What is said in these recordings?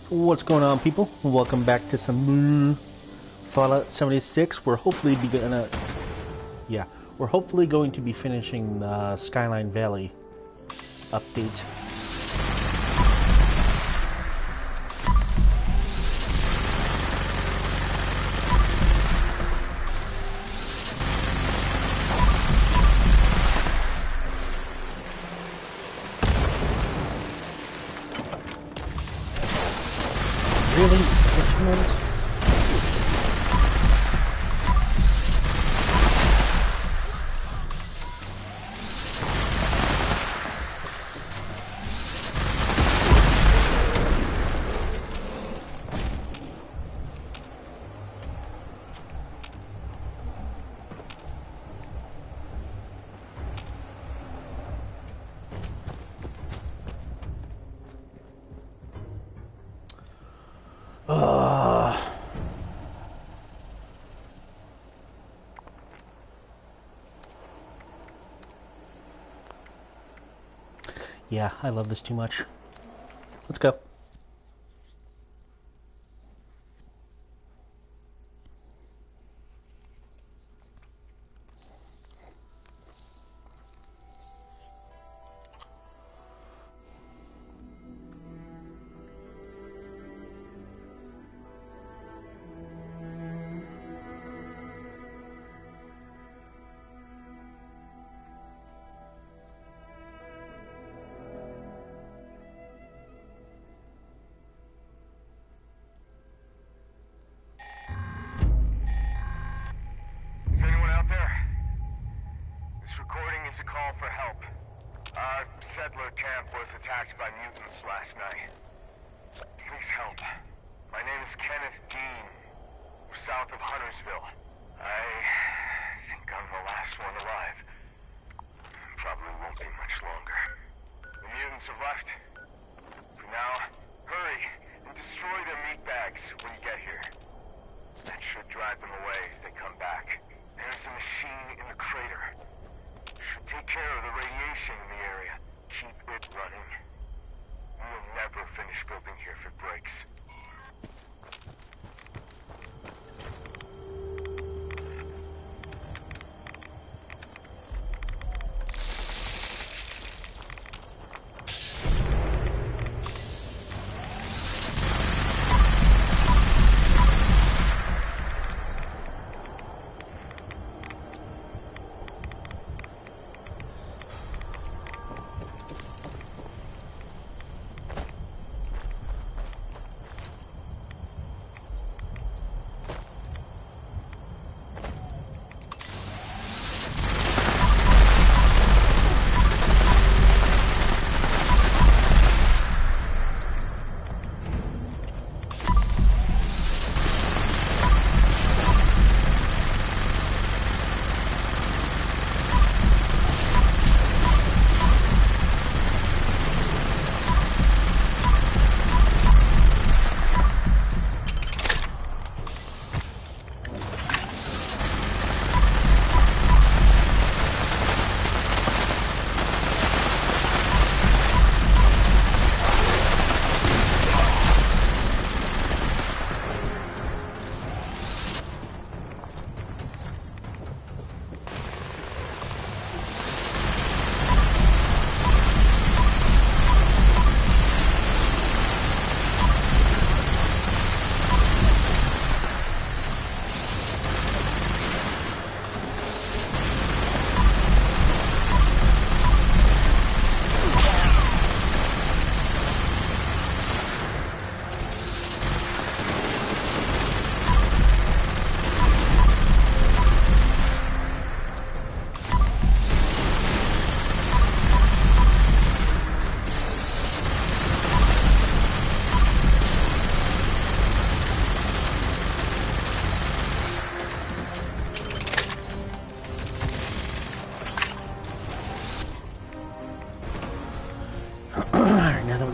What's going on, people? Welcome back to some Fallout 76. We're hopefully going to be finishing the Skyline Valley update. Really? Richmond? Yeah, I love this too much. Let's go. A call for help. Our settler camp was attacked by mutants last night. Please help. My name is Kenneth Dean. We're south of Huntersville. I think I'm the last one alive. Probably won't be much longer. The mutants have left. For now, hurry and destroy their meat bags when you get here. That should drive them away if they come back. There's a machine in the crater. Should take care of the radiation in the area. Keep it running. We'll never finish building here if it breaks.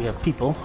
of people.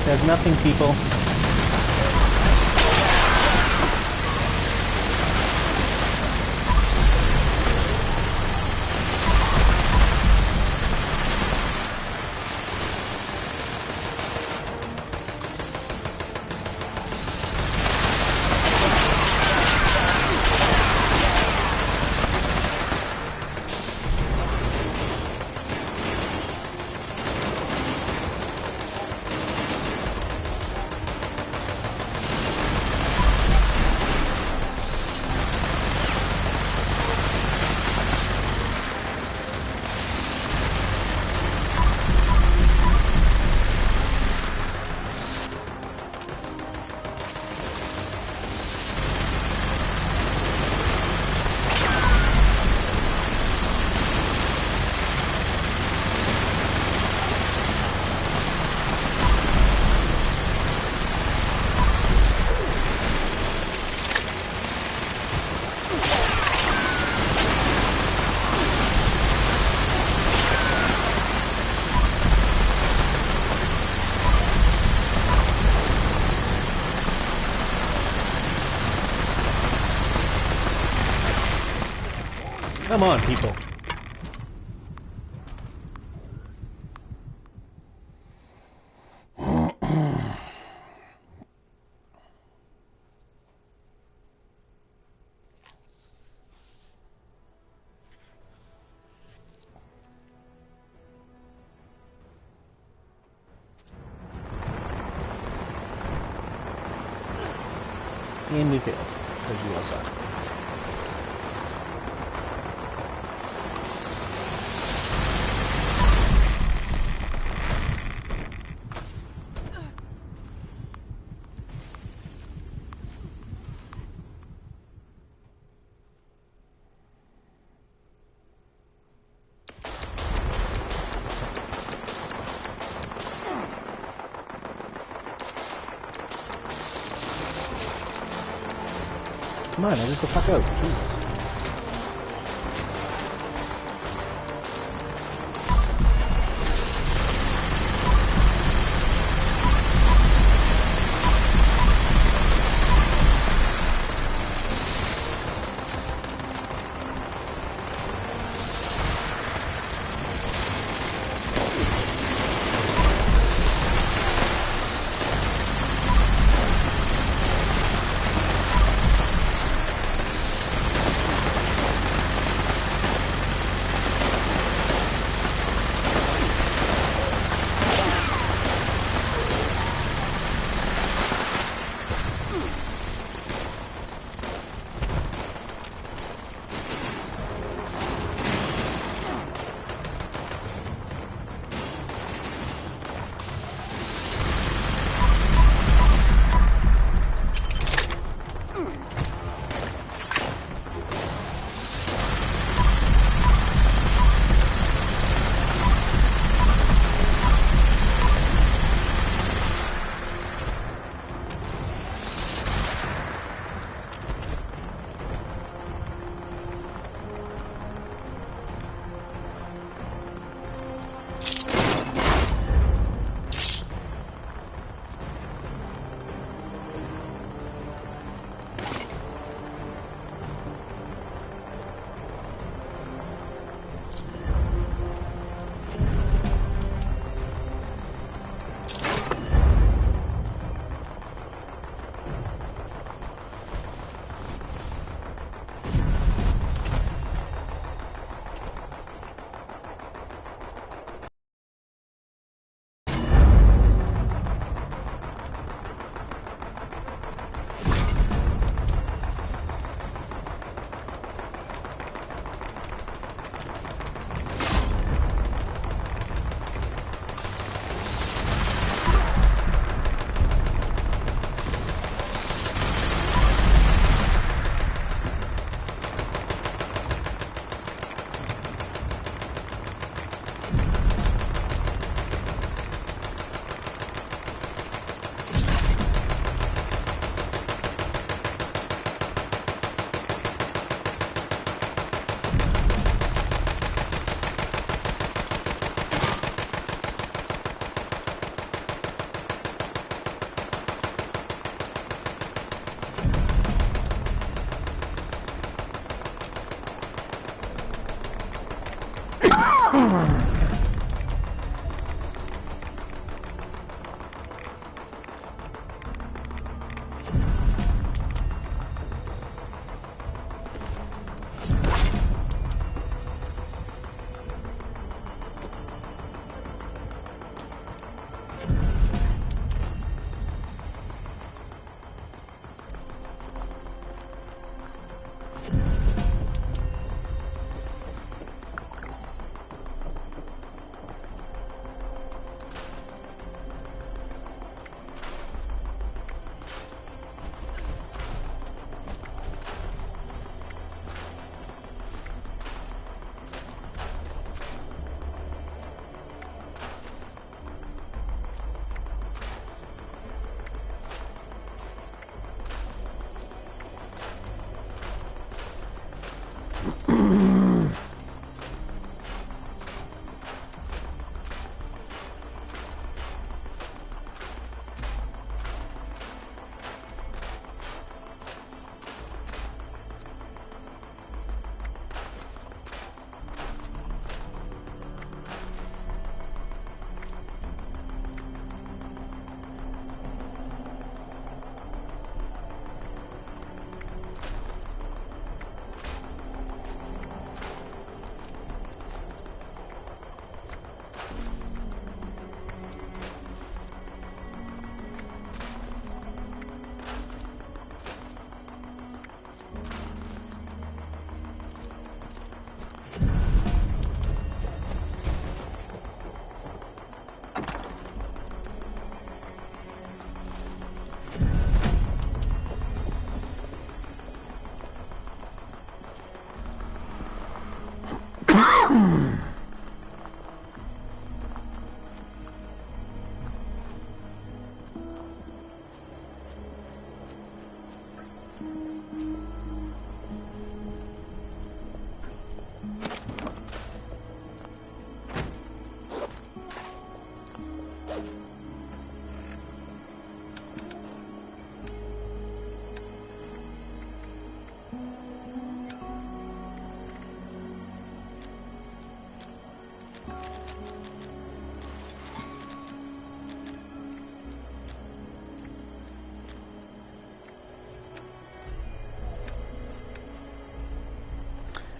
There's nothing, people. Come on, people. And we failed, because you all suck. Come on, now just the fuck out. Jesus.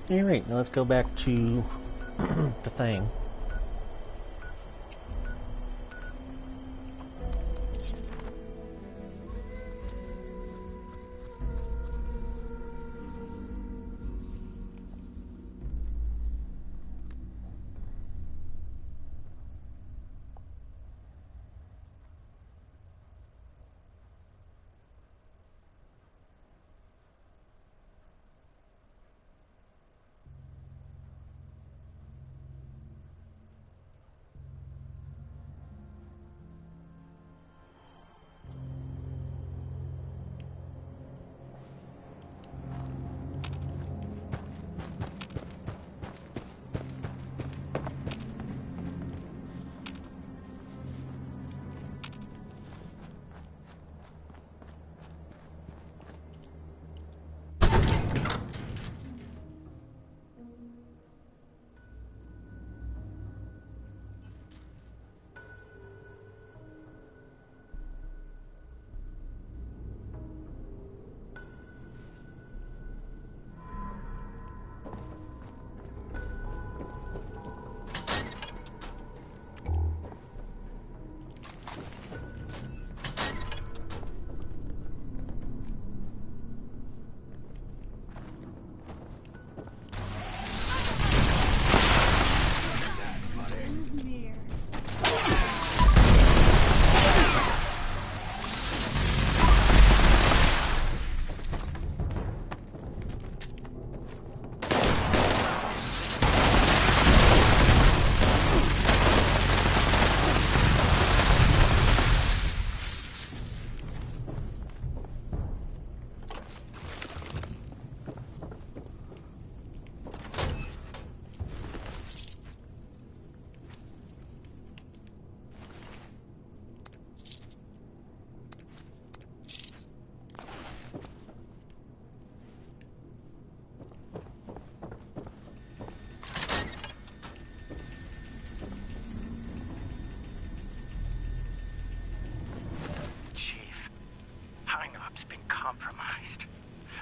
Alright, now let's go back to the thing.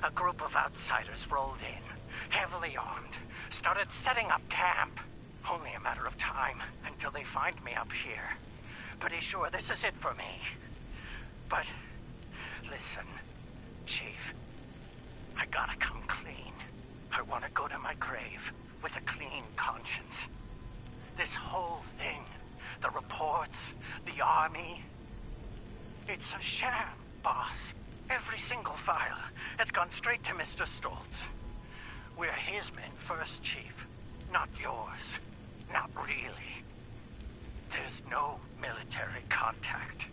A group of outsiders rolled in, heavily armed, started setting up camp. Only a matter of time until they find me up here. Pretty sure this is it for me. But, listen, Chief, I gotta come clean. I want to go to my grave with a clean conscience. This whole thing, the reports, the army, it's a sham, boss. Every single file has gone straight to Mr. Stoltz. We're his men first, Chief, not yours. Not really. There's no military contact.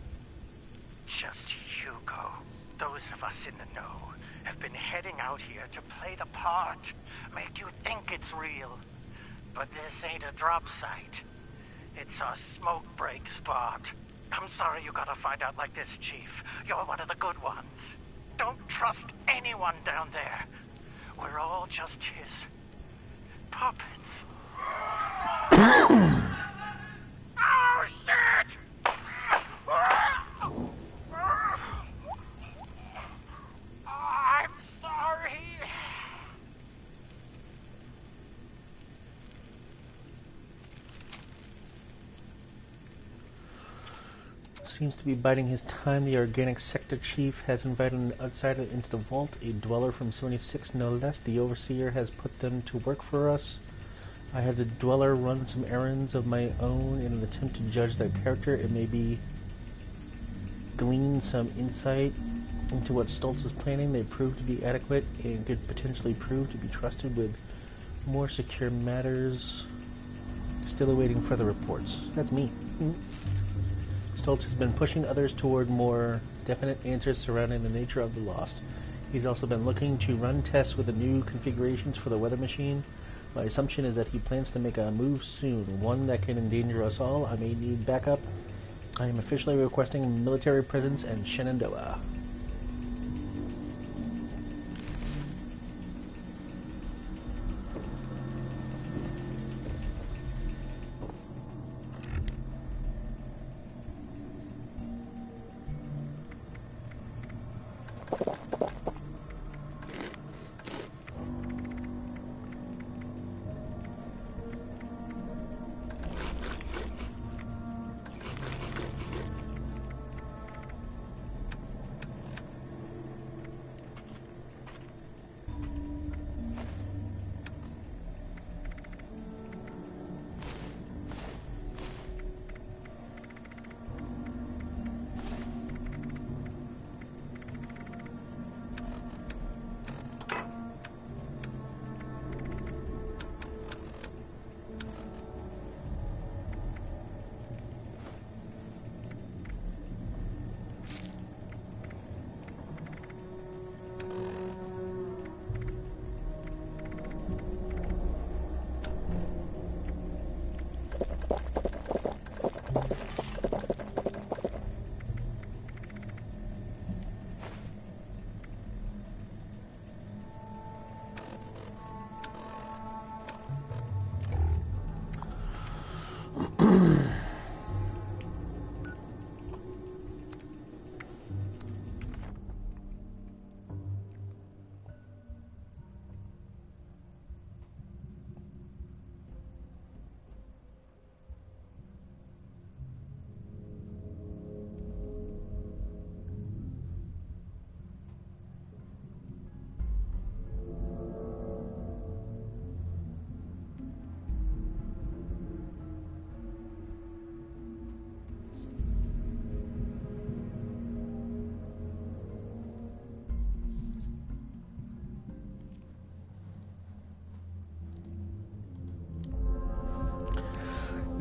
Just Hugo. Those of us in the know have been heading out here to play the part, make you think it's real. But this ain't a drop site. It's a smoke break spot. I'm sorry you gotta find out like this, Chief. You're one of the good ones. Don't trust anyone down there. We're all just his puppets. Oh, shit! I'm sorry. Seems to be biding his time. The organic sector chief has invited an outsider into the vault, a dweller from 76 no less. The overseer has put them to work for us. I had the dweller run some errands of my own in an attempt to judge their character and maybe glean some insight into what Stoltz is planning. They proved to be adequate and could potentially prove to be trusted with more secure matters. Still awaiting further reports. That's me. Stoltz has been pushing others toward more definite answers surrounding the nature of the Lost. He's also been looking to run tests with the new configurations for the weather machine. My assumption is that he plans to make a move soon, one that can endanger us all. I may need backup. I am officially requesting military presence in Shenandoah.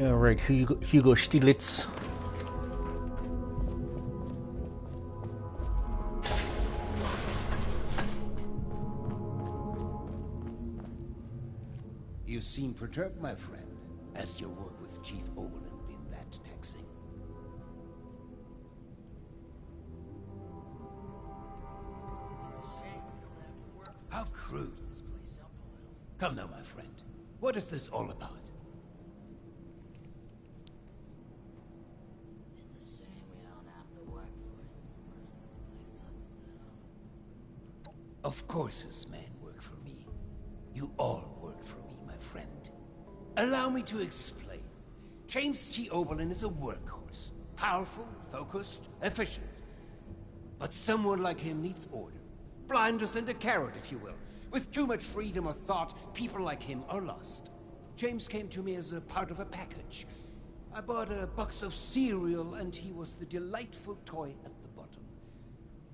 Alright, Hugo Stiglitz. You seem perturbed, my friend. Has your work with Chief Oberlin been that taxing? It's a shame we don't have the work. How crude. This place up a little. Come now, my friend. What is this all about? It's a shame we don't have the workforce to spruce this place up a little. Of course his men work for me. You all work for me, my friend. Allow me to explain. James T. Oberlin is a workhorse. Powerful, focused, efficient. But someone like him needs order. Blinders and a carrot, if you will. With too much freedom of thought, people like him are lost. James came to me as a part of a package. I bought a box of cereal, and he was the delightful toy at the bottom.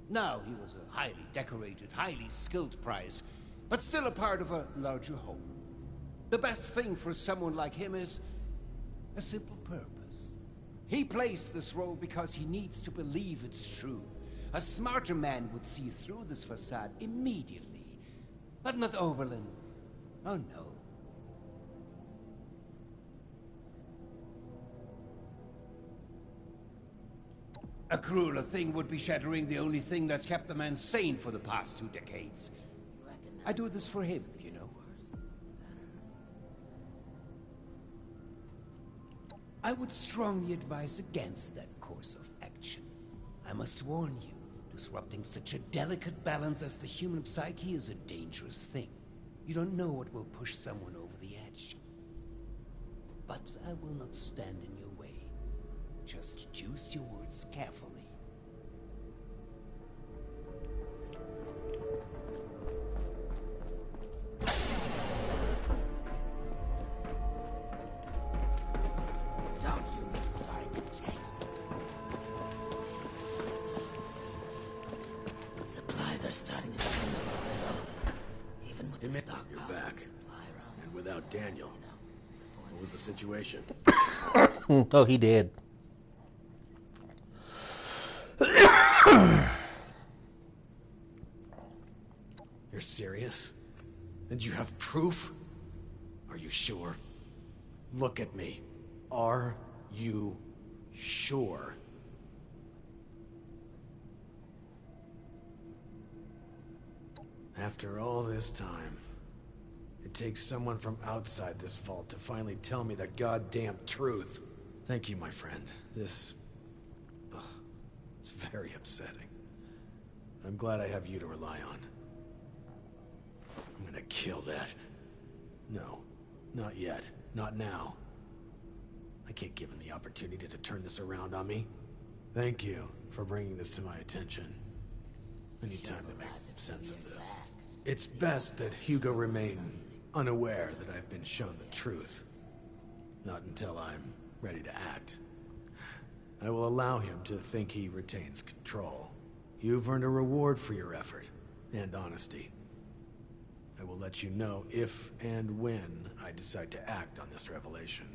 Now he was a highly decorated, highly skilled prize, but still a part of a larger whole. The best thing for someone like him is a simple purpose. He plays this role because he needs to believe it's true. A smarter man would see through this facade immediately. But not Oberlin. Oh no. A crueler thing would be shattering the only thing that's kept the man sane for the past 2 decades. I do this for him, you know. I would strongly advise against that course of action. I must warn you, disrupting such a delicate balance as the human psyche is a dangerous thing. You don't know what will push someone over the edge. But I will not stand in your way. Just choose your words carefully. Don't you be starting to tank. Supplies are starting to dwindle a little. Even with the stock You're of back. supply runs, And without Daniel. before What was the situation? Oh, he did. You're serious? And you have proof? Are you sure? Look at me. Are you sure? After all this time, it takes someone from outside this vault to finally tell me the goddamn truth. Thank you, my friend. This... ugh, it's very upsetting. I'm glad I have you to rely on. I'm gonna kill that. No, not yet. Not now. I can't give him the opportunity to turn this around on me. Thank you for bringing this to my attention. I need time to make sense of this. It's best that Hugo remain unaware that I've been shown the truth. Not until I'm ready to act. I will allow him to think he retains control. You've earned a reward for your effort and honesty. I will let you know if and when I decide to act on this revelation.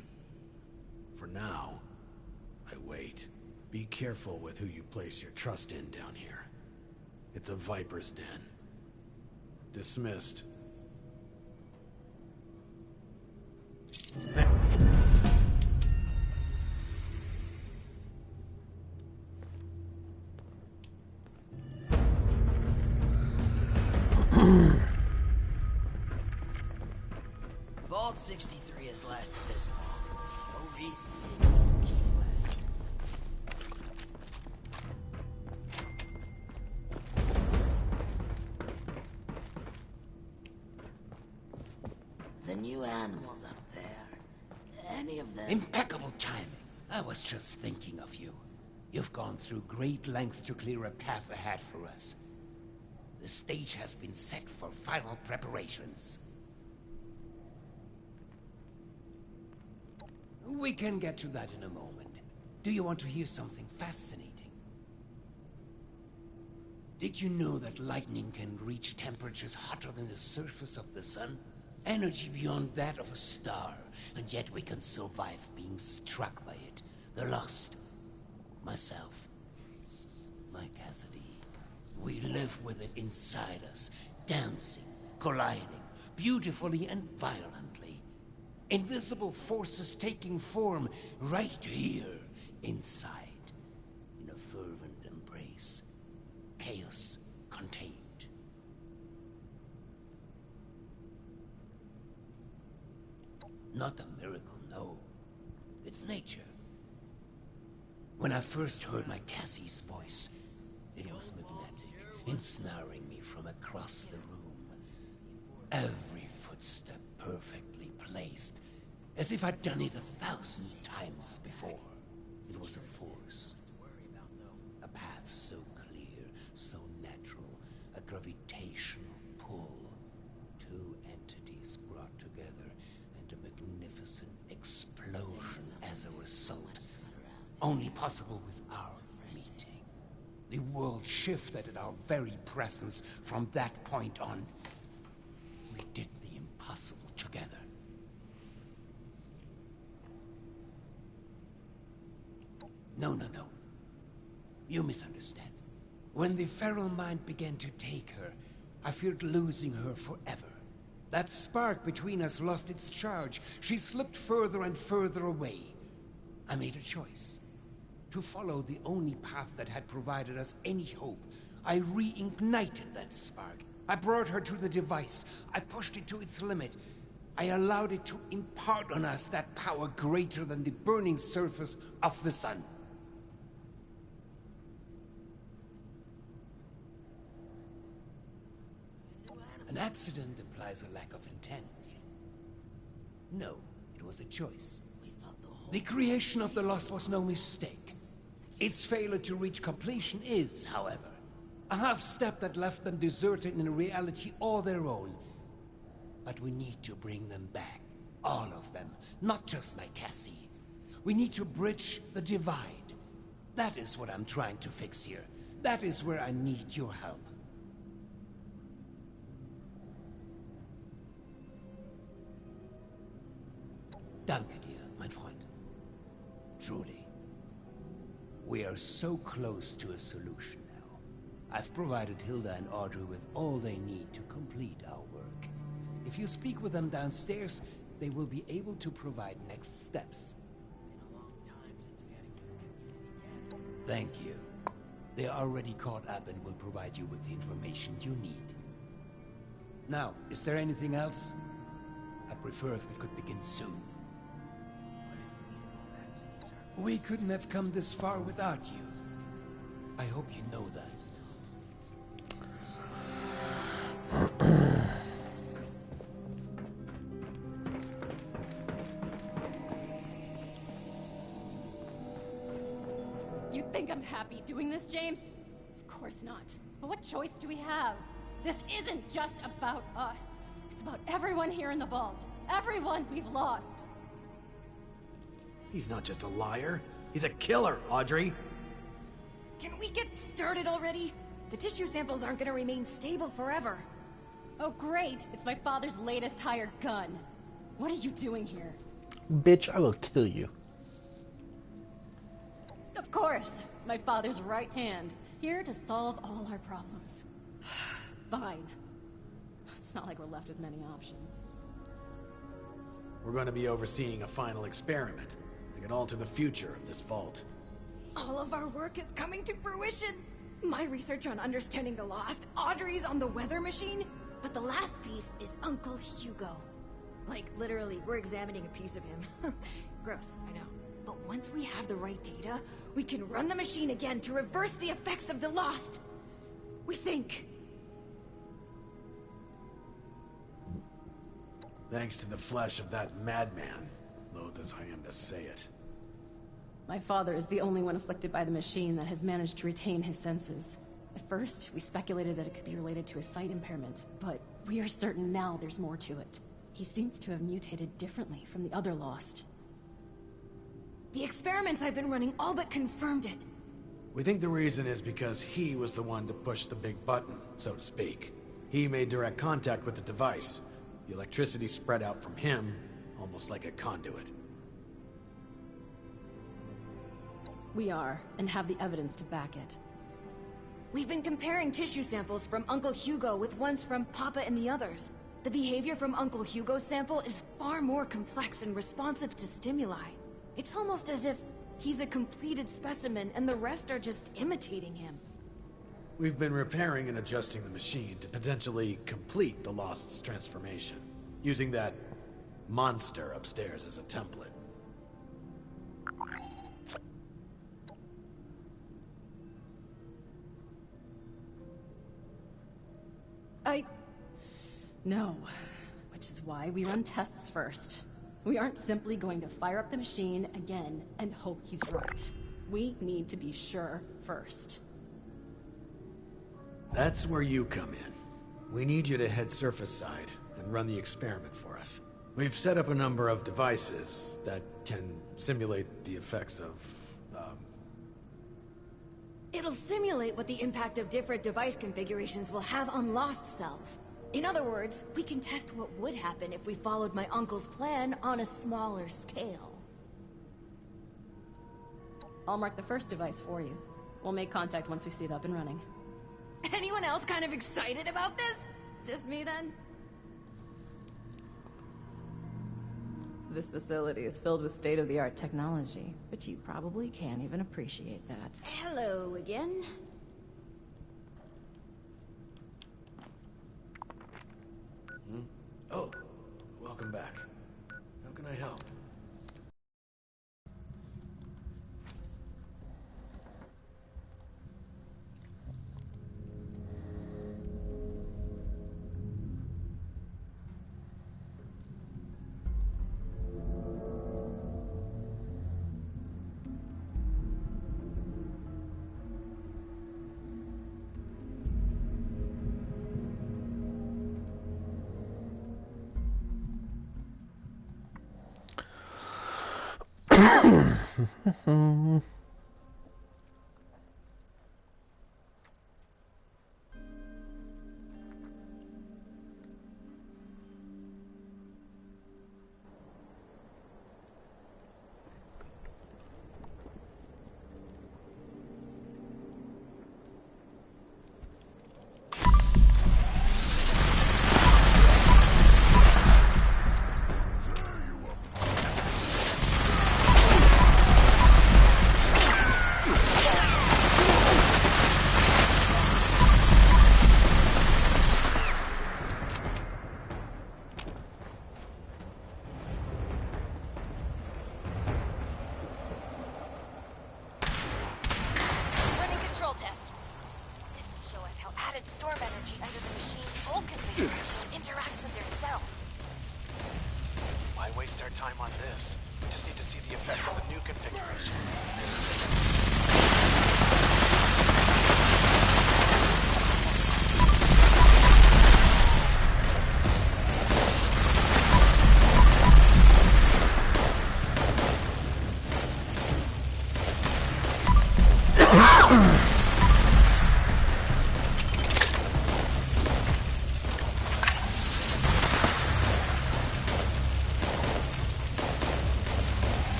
For now, I wait. Be careful with who you place your trust in down here. It's a viper's den. Dismissed. Vault 63 has lasted this long. No reason to think it won't keep lasting. The new animals up there. Any of them? Impeccable timing. I was just thinking of you. You've gone through great lengths to clear a path ahead for us. The stage has been set for final preparations. We can get to that in a moment. Do you want to hear something fascinating? Did you know that lightning can reach temperatures hotter than the surface of the sun? Energy beyond that of a star, and yet we can survive being struck by it. The Lost. Myself. My Cassidy. We live with it inside us, dancing, colliding, beautifully and violently. Invisible forces taking form right here, inside. In a fervent embrace. Chaos contained. Not a miracle, no. It's nature. When I first heard my Cassie's voice, it was magnetic, ensnaring me from across the room. Every footstep perfectly placed, as if I'd done it 1,000 times before. It was a force. A path so clear, so natural, a gravitational pull. Two entities brought together, and a magnificent explosion as a result. Only possible with our meeting. The world shifted at our very presence from that point on. We did the impossible together. No. You misunderstand. When the feral mind began to take her, I feared losing her forever. That spark between us lost its charge. She slipped further and further away. I made a choice. To follow the only path that had provided us any hope. I reignited that spark. I brought her to the device. I pushed it to its limit. I allowed it to impart on us that power greater than the burning surface of the sun. An accident implies a lack of intent. No, it was a choice. The creation of the Lost was no mistake. Its failure to reach completion is, however, a half-step that left them deserted in a reality all their own. But we need to bring them back. All of them. Not just my Cassie. We need to bridge the divide. That is what I'm trying to fix here. That is where I need your help. Danke dir, mein Freund. Truly. We are so close to a solution now. I've provided Hilda and Audrey with all they need to complete our work. If you speak with them downstairs, they will be able to provide next steps. Been a long time since we had a good community gathering. Thank you. They are already caught up and will provide you with the information you need. Now, is there anything else? I'd prefer if we could begin soon. We couldn't have come this far without you. I hope you know that. You think I'm happy doing this, James? Of course not. But what choice do we have? This isn't just about us. It's about everyone here in the vault. Everyone we've lost. He's not just a liar. He's a killer, Audrey. Can we get started already? The tissue samples aren't gonna remain stable forever. Oh great, it's my father's latest hired gun. What are you doing here? Bitch, I will kill you. Of course, my father's right hand, here to solve all our problems. Fine. It's not like we're left with many options. We're going to be overseeing a final experiment. It can alter the future of this vault. All of our work is coming to fruition. My research on understanding the Lost, Audrey's on the weather machine, but the last piece is Uncle Hugo. Like, literally, we're examining a piece of him. Gross, I know. But once we have the right data, we can run the machine again to reverse the effects of the Lost. We think. Thanks to the flesh of that madman, loath as I am to say it. My father is the only one afflicted by the machine that has managed to retain his senses. At first, we speculated that it could be related to a sight impairment, but we are certain now there's more to it. He seems to have mutated differently from the other Lost. The experiments I've been running all but confirmed it. We think the reason is because he was the one to push the big button, so to speak. He made direct contact with the device. The The electricity spread out from him, almost like a conduit. We are, and have the evidence to back it. We've been comparing tissue samples from Uncle Hugo with ones from Papa and the others. The behavior from Uncle Hugo's sample is far more complex and responsive to stimuli. It's almost as if he's a completed specimen and the rest are just imitating him. We've been repairing and adjusting the machine to potentially complete the Lost's transformation, using that monster upstairs as a template. No. Which is why we run tests first. We aren't simply going to fire up the machine again and hope he's right. We need to be sure first. That's where you come in. We need you to head surface side and run the experiment for us. We've set up a number of devices that can simulate the effects of, It'll simulate what the impact of different device configurations will have on Lost cells. In other words, we can test what would happen if we followed my uncle's plan on a smaller scale. I'll mark the first device for you. We'll make contact once we see it up and running. Anyone else kind of excited about this? Just me then? This facility is filled with state-of-the-art technology, but you probably can't even appreciate that. Hello again. Oh, welcome back. How can I help?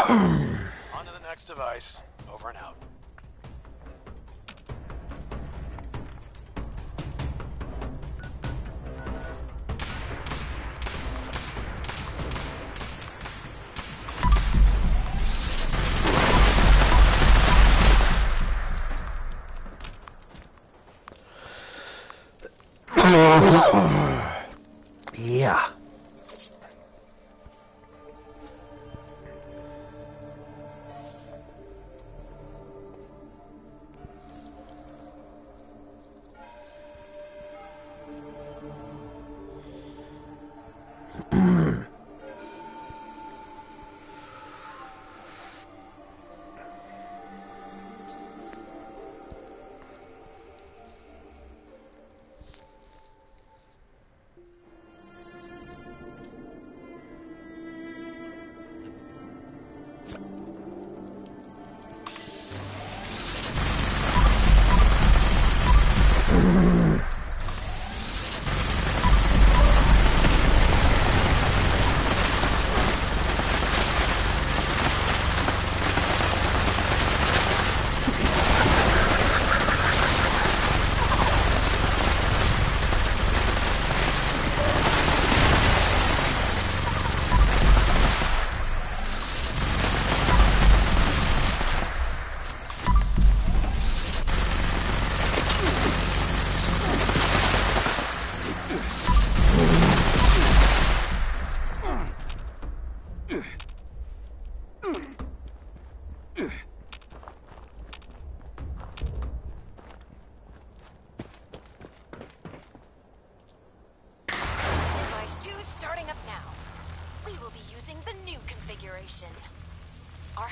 On to the next device. Over and out. Yeah.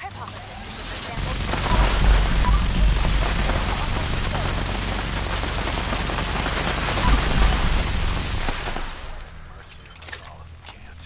hypothesis is that the samples Mercy on us all if we can't.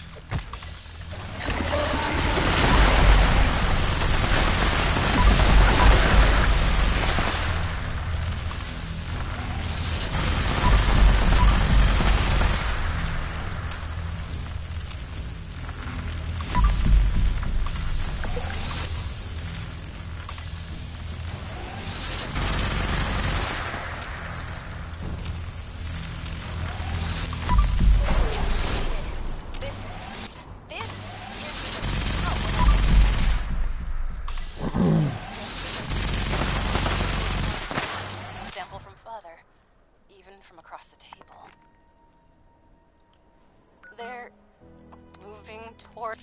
Sample from father, even from across the table. They're moving toward.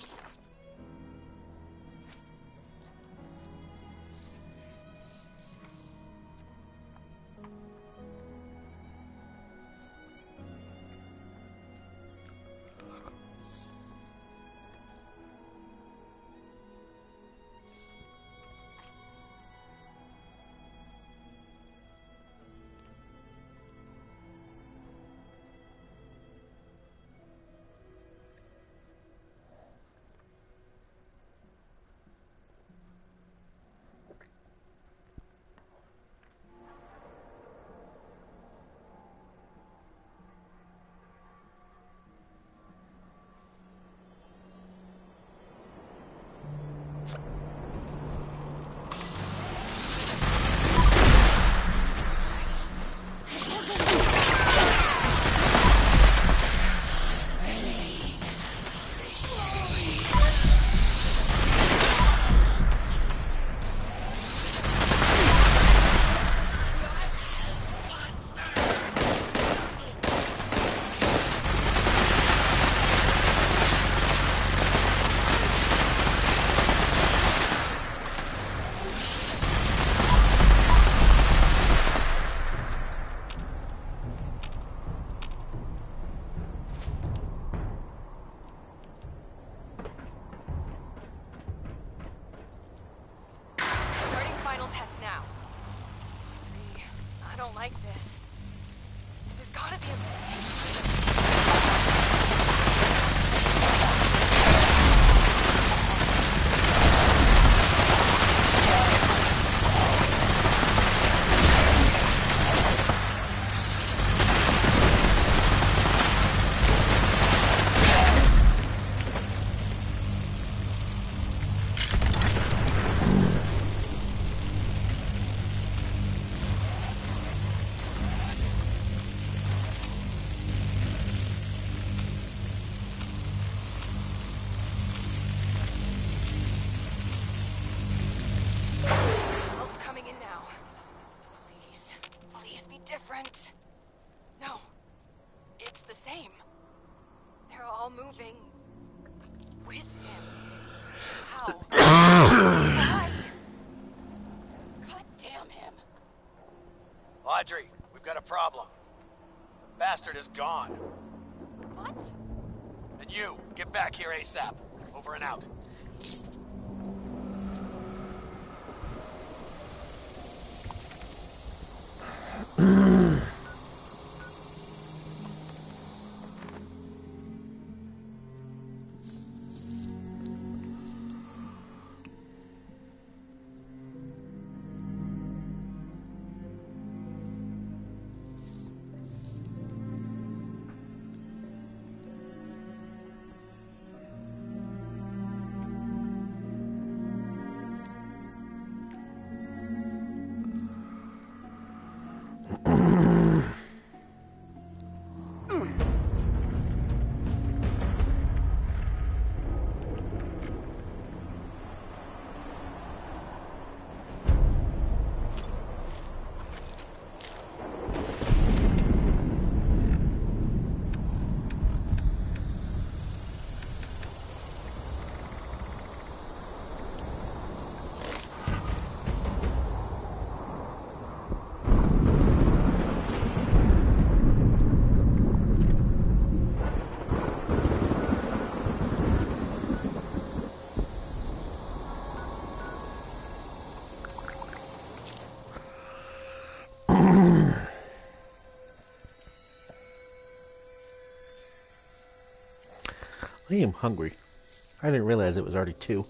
starting final test now. I don't like this. This has gotta be a mistake. Results coming in now. Please, please be different. No, it's the same. They're all moving with him. How? Why? God damn him. Audrey, we've got a problem. Bastard is gone. What? And you, get back here ASAP. Over and out. I am hungry. I didn't realize it was already 2.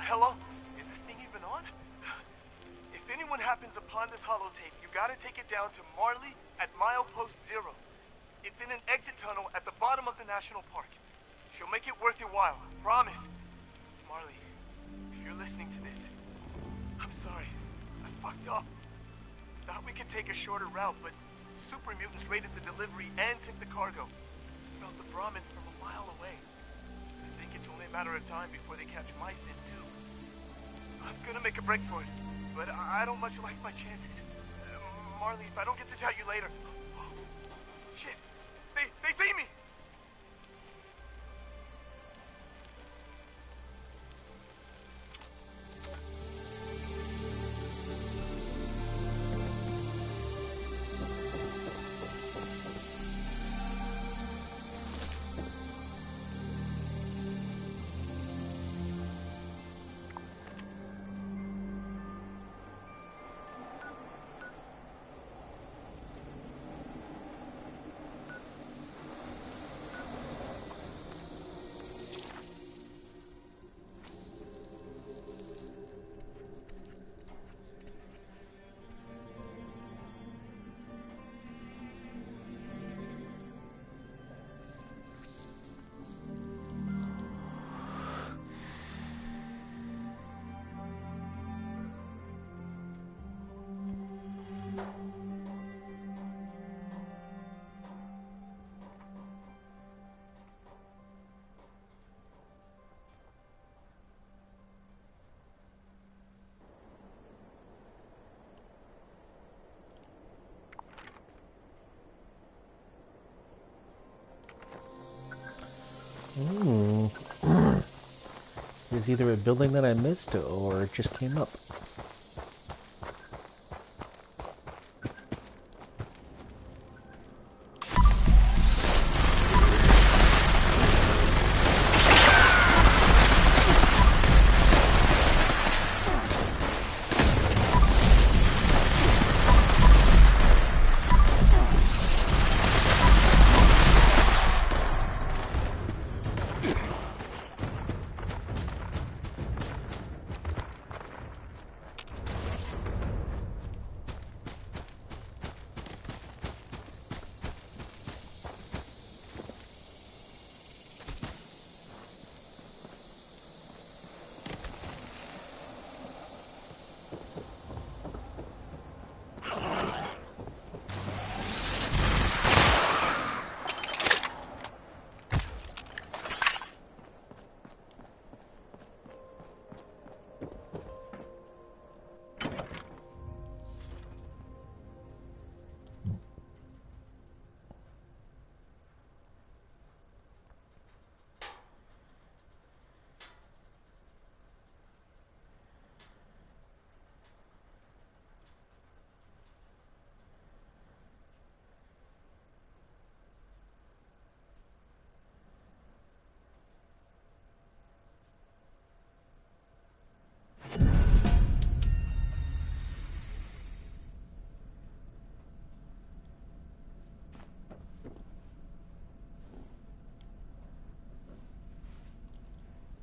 Hello? Is this thing even on? If anyone happens upon this holotape, you gotta take it down to Marley at milepost 0. It's in an exit tunnel at the bottom of the national park. She'll make it worth your while, promise. Marley, if you're listening to this, I'm sorry. I fucked up. Thought we could take a shorter route, but super mutants raided the delivery and took the cargo. Smelled the Brahmin from a mile away. I think it's only a matter of time before they catch my sin too. I'm gonna make a break for it, but I don't much like my chances. Marley, if I don't get to tell you later... Shit! They see me! Hmm. There's either a building that I missed or it just came up.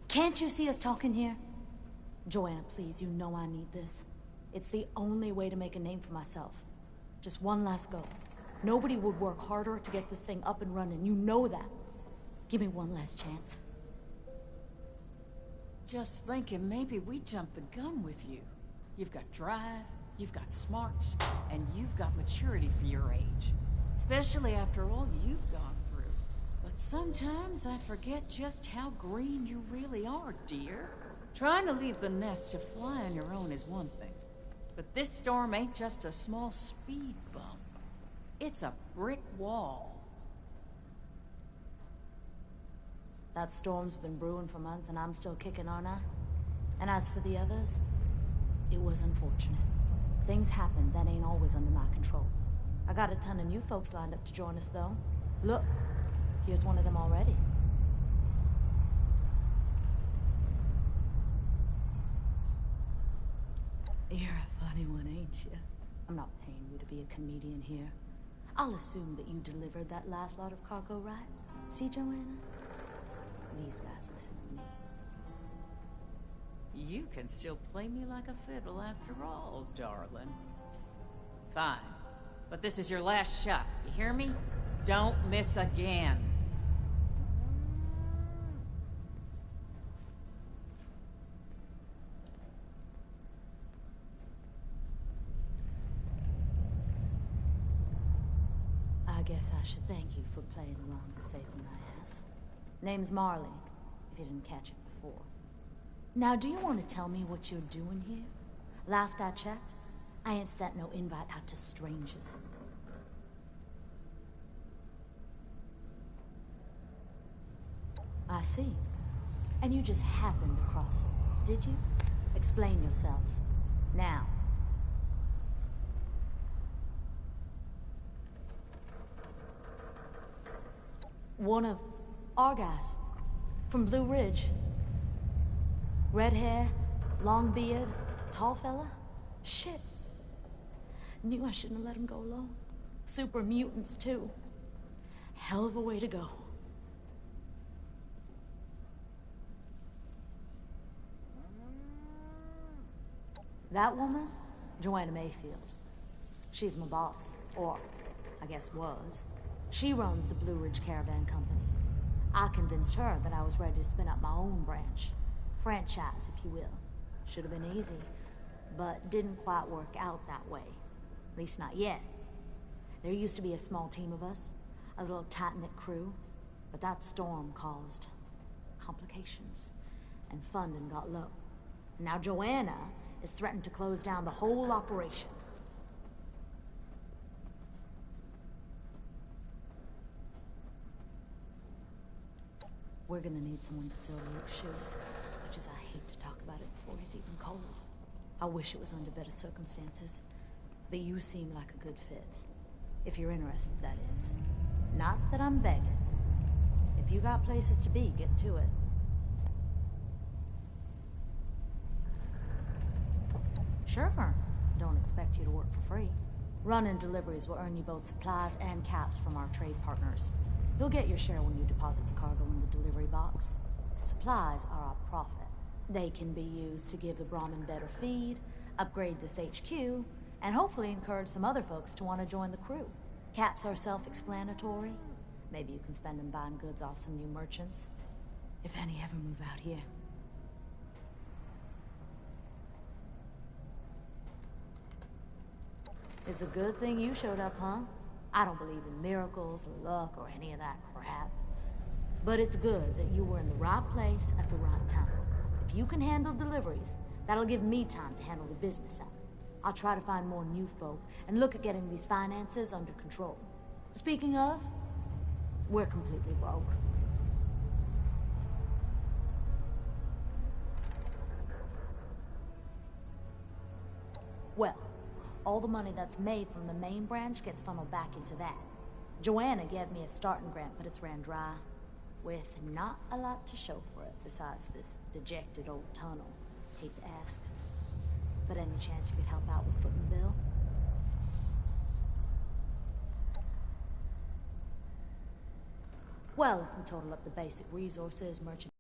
Can't you see us talking here? Joanna, please, you know I need this. It's the only way to make a name for myself. Just one last go. Nobody would work harder to get this thing up and running. You know that. Give me one last chance. Just thinking maybe we jumped the gun with you. You've got drive, you've got smarts, and you've got maturity for your age. Especially after all you've gone through. But sometimes I forget just how green you really are, dear. Trying to leave the nest to fly on your own is one thing. But this storm ain't just a small speed bump. It's a brick wall. That storm's been brewing for months and I'm still kicking, aren't I? And as for the others, it was unfortunate. Things happen that ain't always under my control. I got a ton of new folks lined up to join us, though. Look, here's one of them already. You're a funny one, ain't you? I'm not paying you to be a comedian here. I'll assume that you delivered that last lot of cargo, right? See, Joanna? These guys listen to me. You can still play me like a fiddle after all, darling. Fine. But this is your last shot, you hear me? Don't miss again. I guess I should thank you for playing along and saving my ass. Name's Marley, if you didn't catch it before. Now, do you want to tell me what you're doing here? Last I checked, I ain't sent no invite out to strangers. I see. And you just happened to cross it, did you? Explain yourself. Now. One of our guys. From Blue Ridge. Red hair, long beard, tall fella? Shit. Knew I shouldn't have let him go alone. Super mutants, too. Hell of a way to go. That woman? Joanna Mayfield. She's my boss. Or, I guess was. She runs the Blue Ridge Caravan Company. I convinced her that I was ready to spin up my own branch. Franchise, if you will. Should have been easy, but didn't quite work out that way. At least not yet. There used to be a small team of us, a little tight-knit crew, but that storm caused complications, and funding got low. And now Joanna is threatened to close down the whole operation. We're gonna need someone to fill Luke's shoes, which is I hate to talk about it before he's even cold. I wish it was under better circumstances, but you seem like a good fit. If you're interested, that is. Not that I'm begging. If you got places to be, get to it. Sure. Don't expect you to work for free. Running deliveries will earn you both supplies and caps from our trade partners. You'll get your share when you deposit the cargo in the delivery box. Supplies are our profit. They can be used to give the Brahmin better feed, upgrade this HQ, and hopefully encourage some other folks to want to join the crew. Caps are self-explanatory. Maybe you can spend them buying goods off some new merchants. If any ever move out here. It's a good thing you showed up, huh? I don't believe in miracles or luck or any of that crap. But it's good that you were in the right place at the right time. If you can handle deliveries, that'll give me time to handle the business side. I'll try to find more new folk and look at getting these finances under control. Speaking of, we're completely broke. Well, all the money that's made from the main branch gets funneled back into that. Joanna gave me a starting grant, but it's ran dry, with not a lot to show for it besides this dejected old tunnel. Hate to ask, but any chance you could help out with footing the bill? Well, if we total up the basic resources, merchant,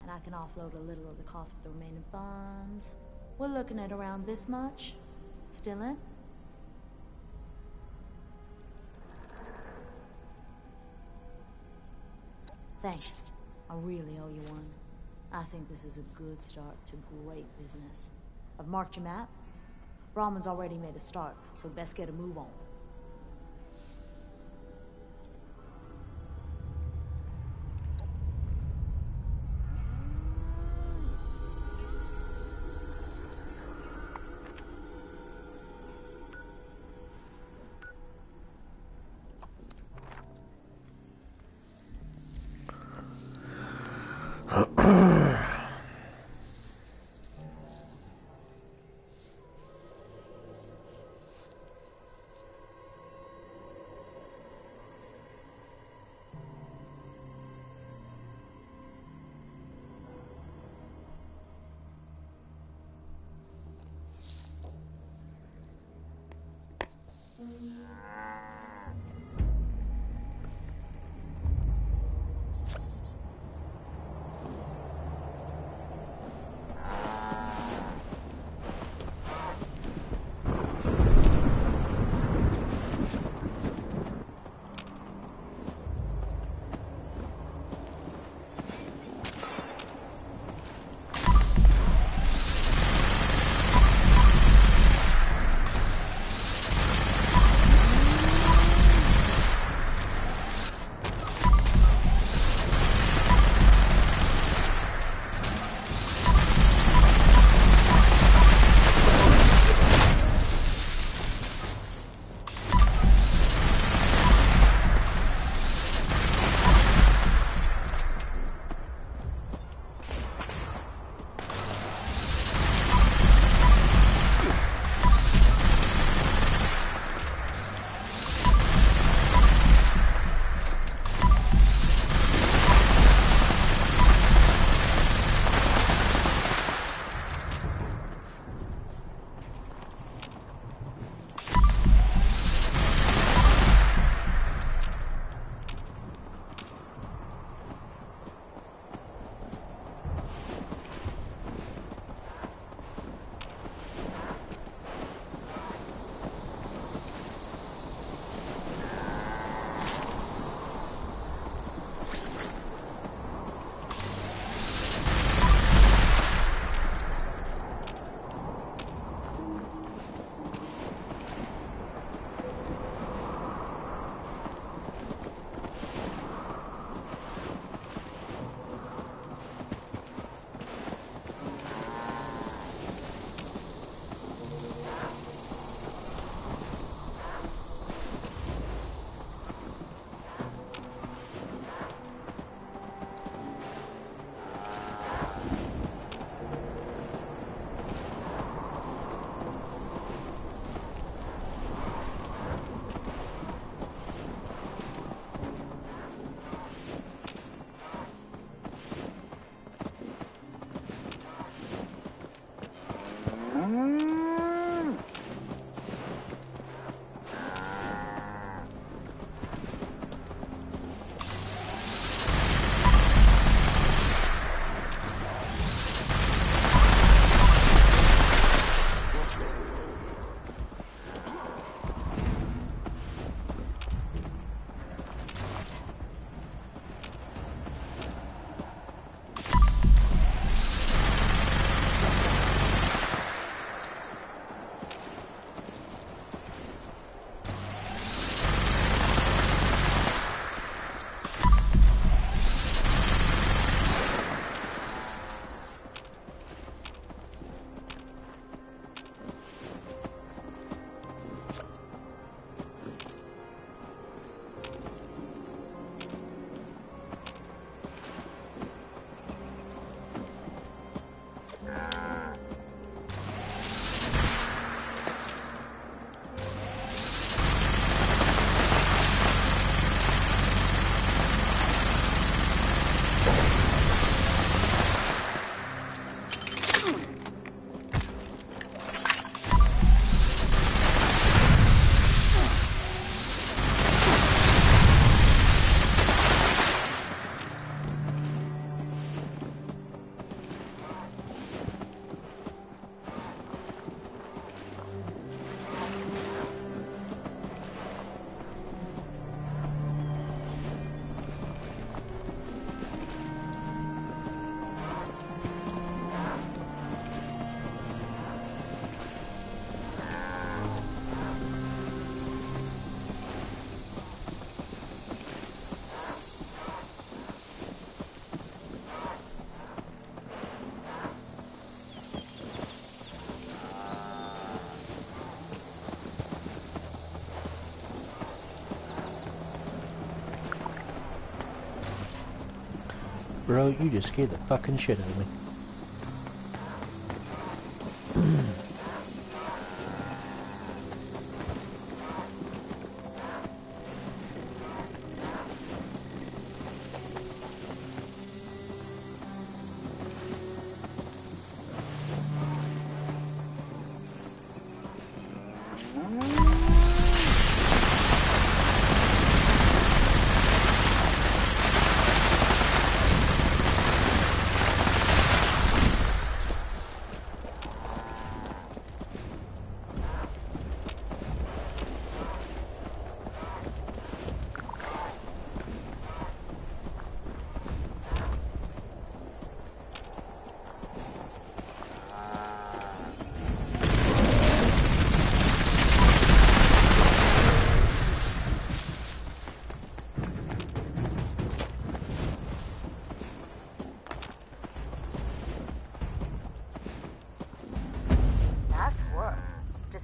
and I can offload a little of the cost with the remaining funds, we're looking at around this much. Still in? Thanks. I really owe you one. I think this is a good start to great business. I've marked your map. Brahman's already made a start, so best get a move on. bro, you just scared the fucking shit out of me.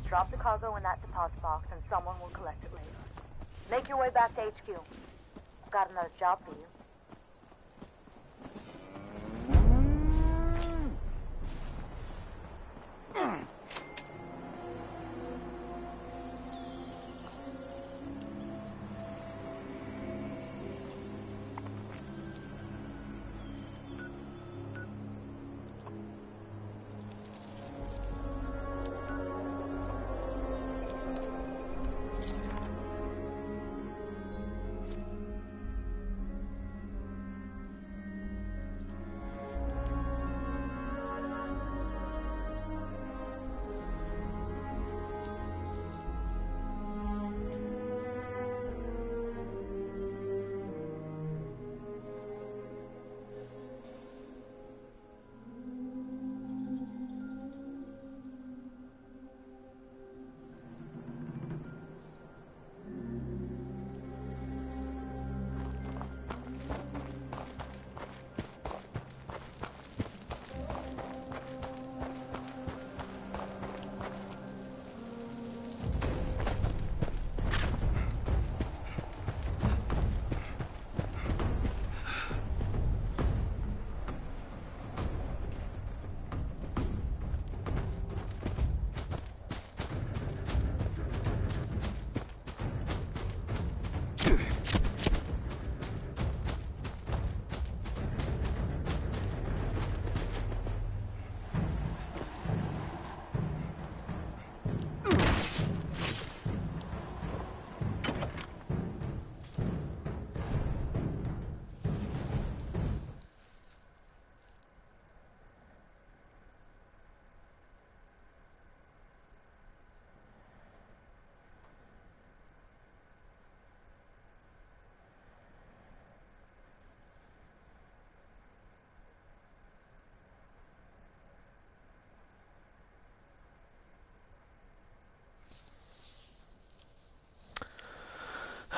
Drop the cargo in that deposit box and someone will collect it later. Make your way back to HQ. I've got another job for you.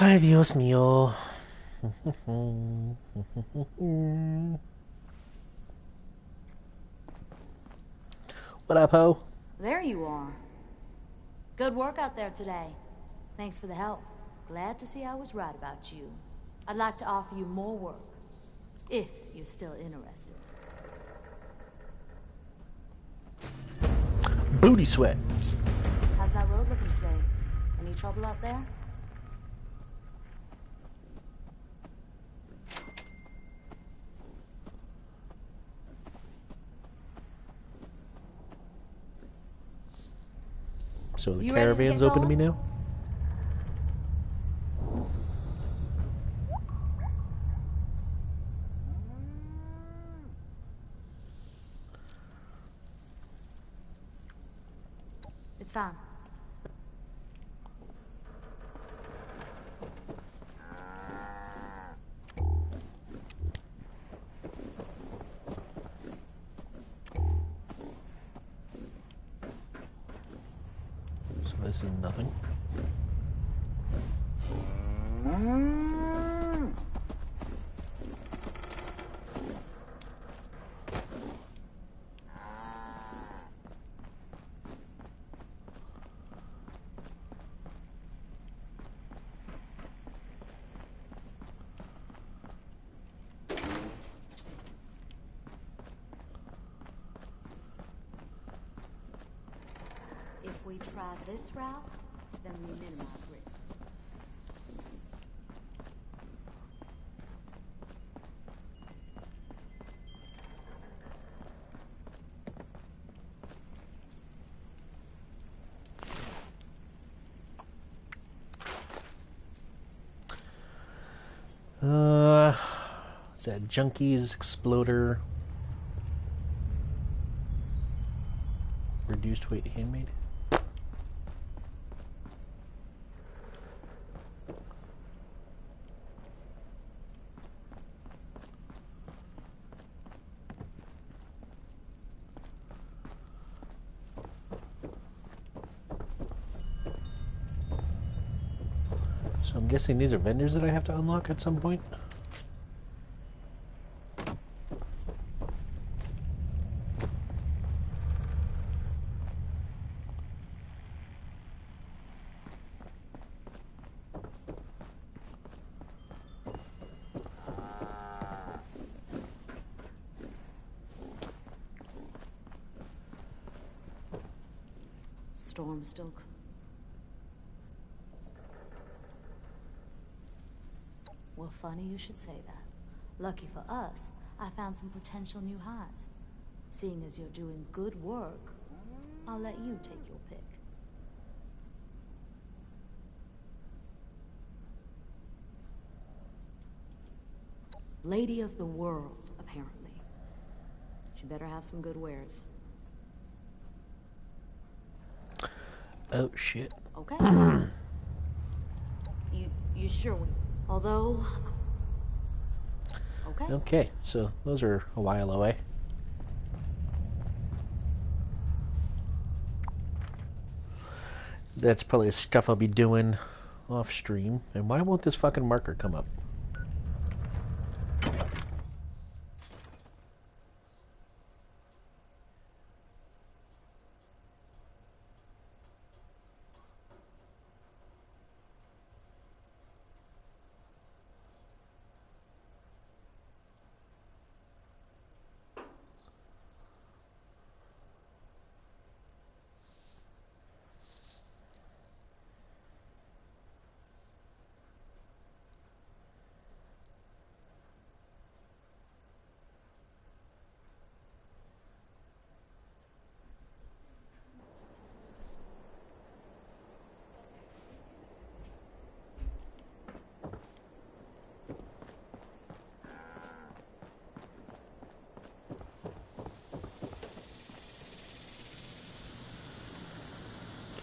Ay, Dios mío. What up, ho? There you are. Good work out there today. Thanks for the help. Glad to see I was right about you. I'd like to offer you more work, if you're still interested. Booty sweat. How's that road looking today? Any trouble out there? So the You ready to caravan's get open to me going? now? It's fine. So this is nothing. try this route, then we minimize risk. Is that Junkies, Exploder, Reduced Weight Handmade? So I'm guessing these are vendors that I have to unlock at some point? Storm still. Well, funny you should say that. Lucky for us, I found some potential new highs. Seeing as you're doing good work, I'll let you take your pick. Lady of the world, apparently. She better have some good wares. Oh shit. Okay. you sure we... Although... Okay. Okay, so those are a while away. That's probably stuff I'll be doing off stream. And why won't this fucking marker come up?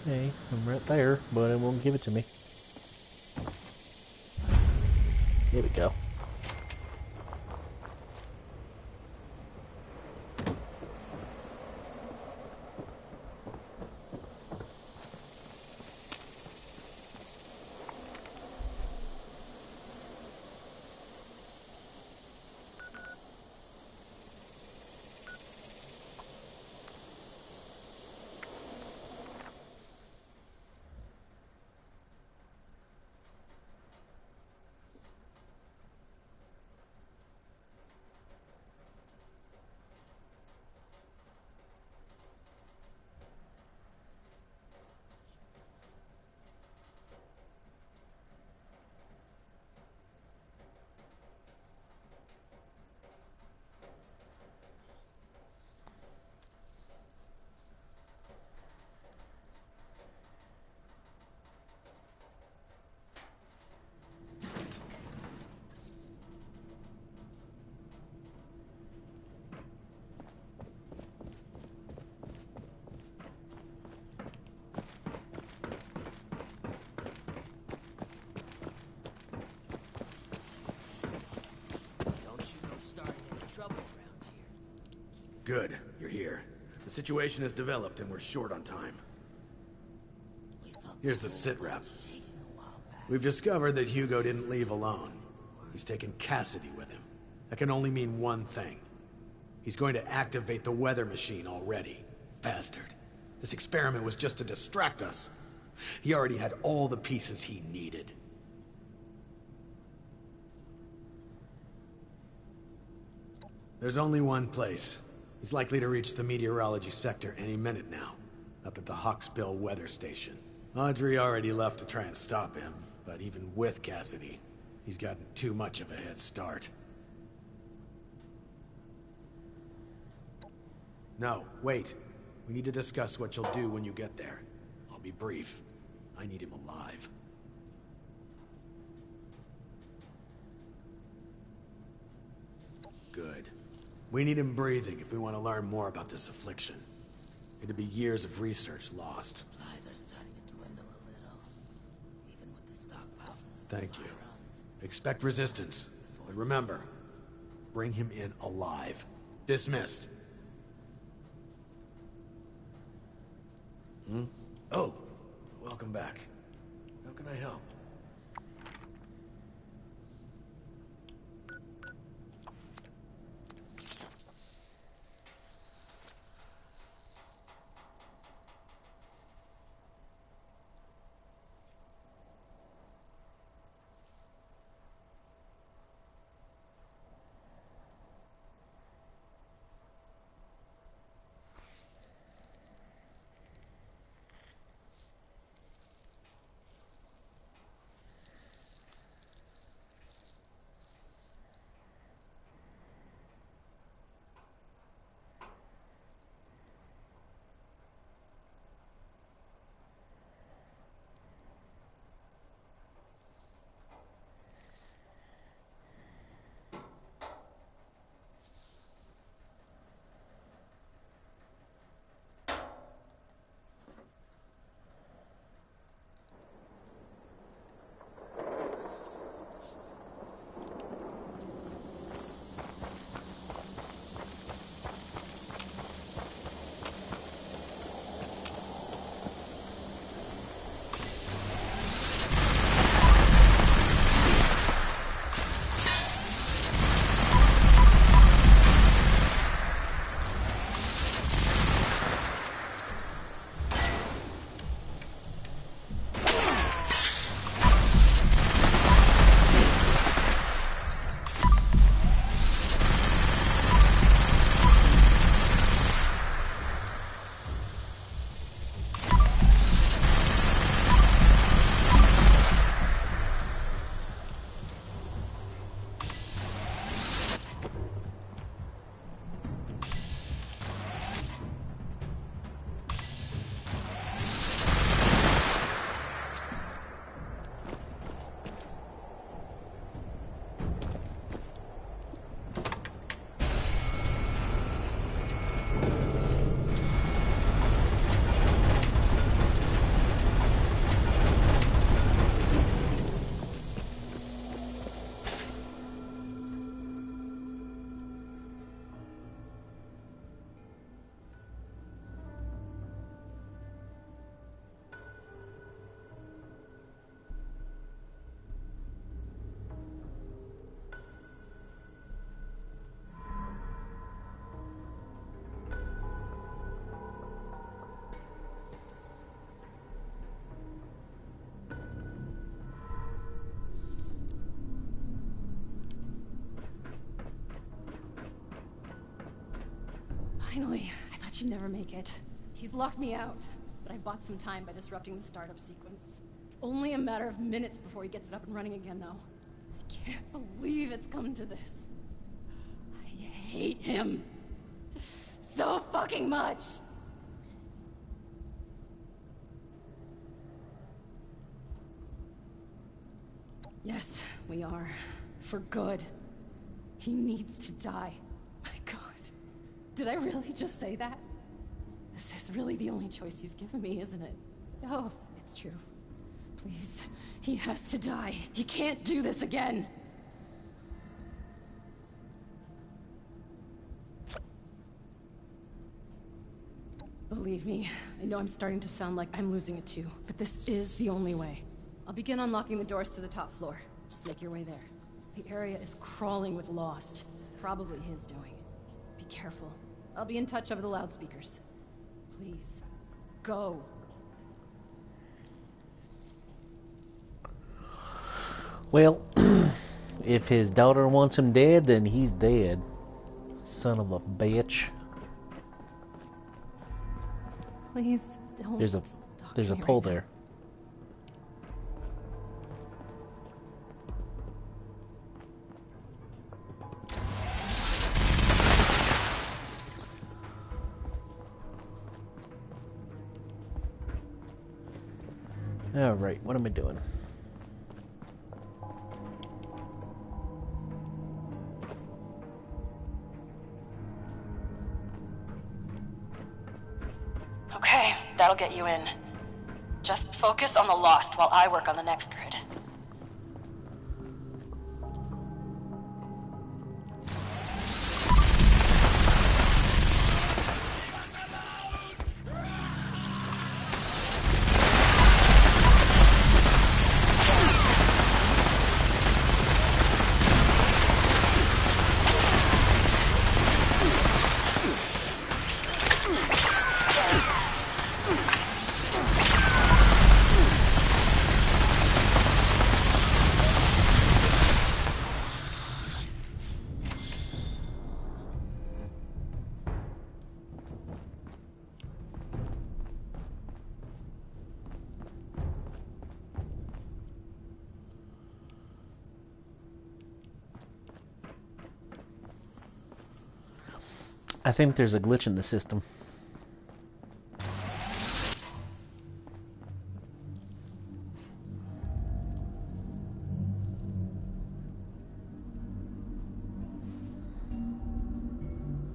Okay, I'm right there, but it won't give it to me. There we go. Good, you're here. The situation has developed and we're short on time. Here's the sitrep. We've discovered that Hugo didn't leave alone. He's taken Cassidy with him. That can only mean one thing. He's going to activate the weather machine already. Bastard. This experiment was just to distract us. He already had all the pieces he needed. There's only one place. He's likely to reach the meteorology sector any minute now. up at the Hawksbill weather station. Audrey already left to try and stop him, but even with Cassidy, he's gotten too much of a head start. No, wait. We need to discuss what you'll do when you get there. I'll be brief. I need him alive. Good. We need him breathing if we want to learn more about this affliction. It'd be years of research lost. Supplies are starting to dwindle a little, even with the stockpile from the Thank you. runs. Expect resistance. But remember, bring him in alive. Dismissed. Oh, welcome back. How can I help? Finally, I thought you'd never make it. He's locked me out, but I bought some time by disrupting the startup sequence. It's only a matter of minutes before he gets it up and running again, though. I can't believe it's come to this. I hate him. So fucking much! Yes, we are. For good. He needs to die. My God. Did I really just say that? This is really the only choice he's given me, isn't it? Oh, it's true. Please. He has to die. He can't do this again. Believe me, I know I'm starting to sound like I'm losing it too, but this is the only way. I'll begin unlocking the doors to the top floor. Just make your way there. The area is crawling with Lost. Probably his doing. Be careful. I'll be in touch over the loudspeakers. Please, go. Well, if his daughter wants him dead, then he's dead. Son of a bitch. Please, Don't There's a talk there's to a me pole right now. there. All right, what am I doing? Okay, that'll get you in. Just focus on the Lost while I work on the next grid. I think there's a glitch in the system.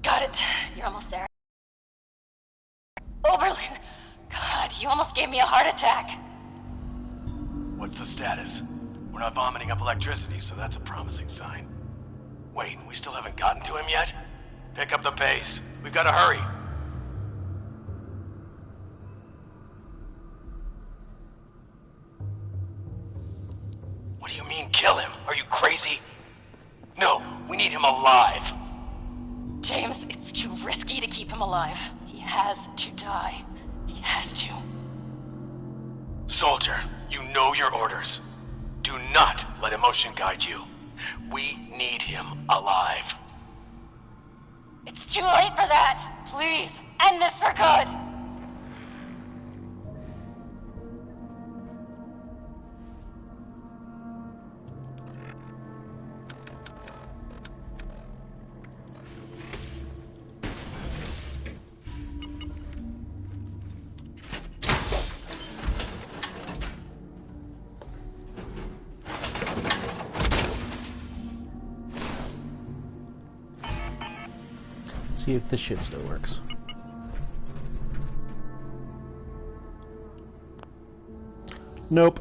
Got it. You're almost there. Oberlin! God, you almost gave me a heart attack. What's the status? We're not vomiting up electricity, so that's a promising sign. Wait, we still haven't gotten to him yet? Pick up the pace. We've got to hurry. What do you mean, kill him? Are you crazy? No, we need him alive. James, it's too risky to keep him alive. He has to die. He has to. Soldier, you know your orders. Do not let emotion guide you. We need him alive. It's too late for that! Please, end this for good! See if this shit still works. Nope.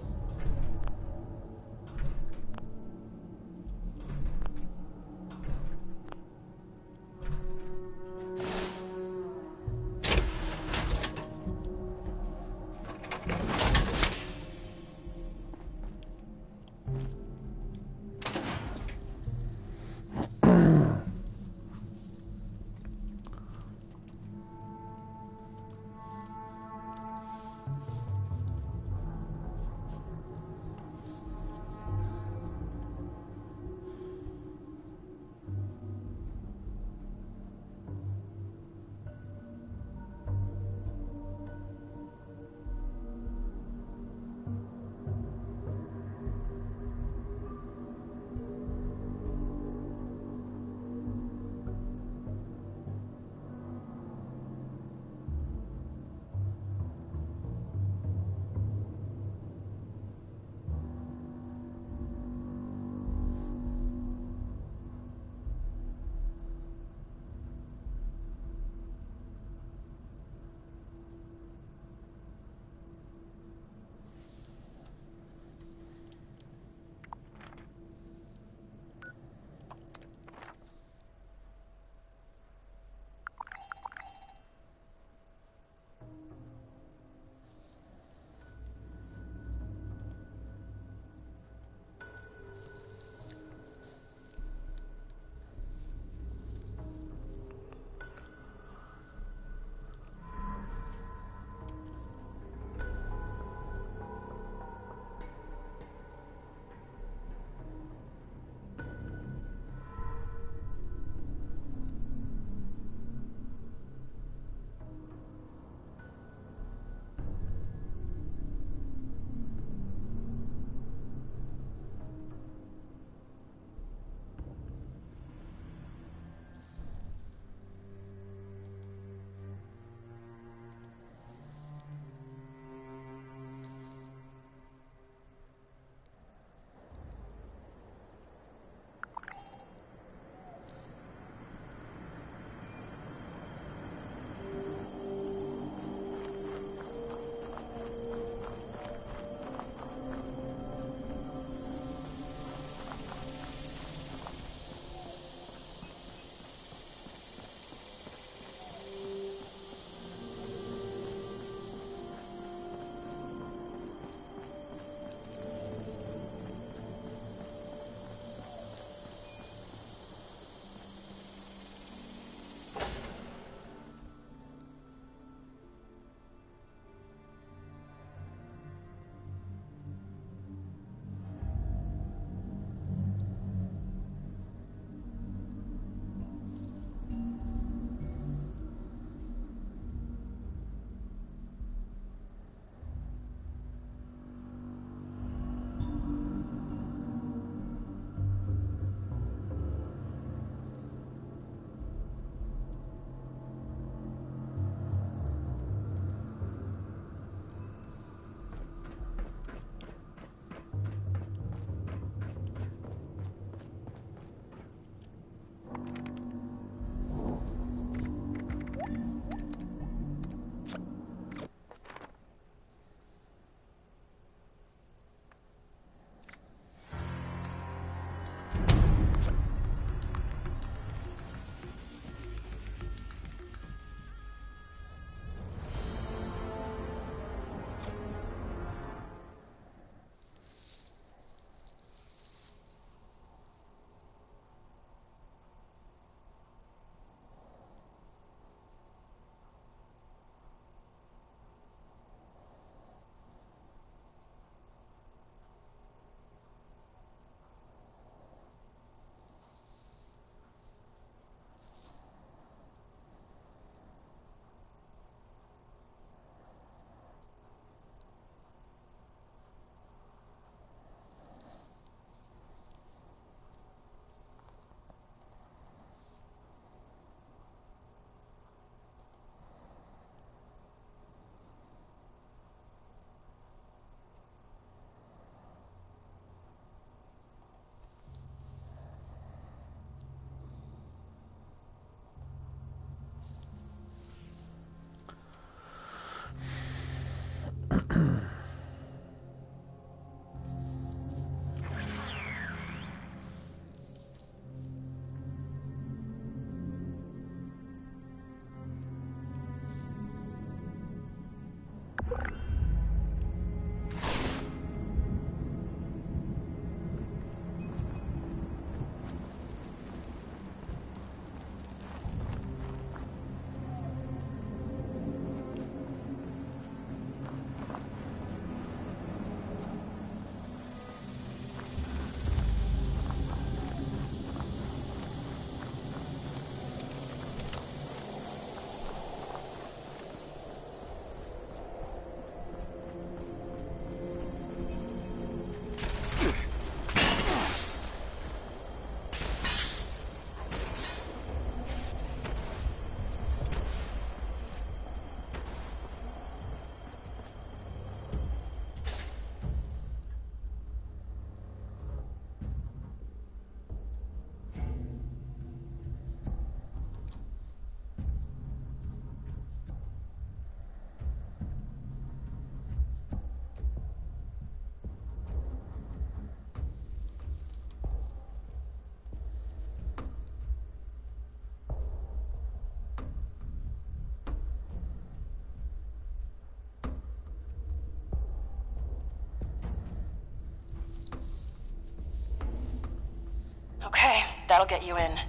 that'll get you in.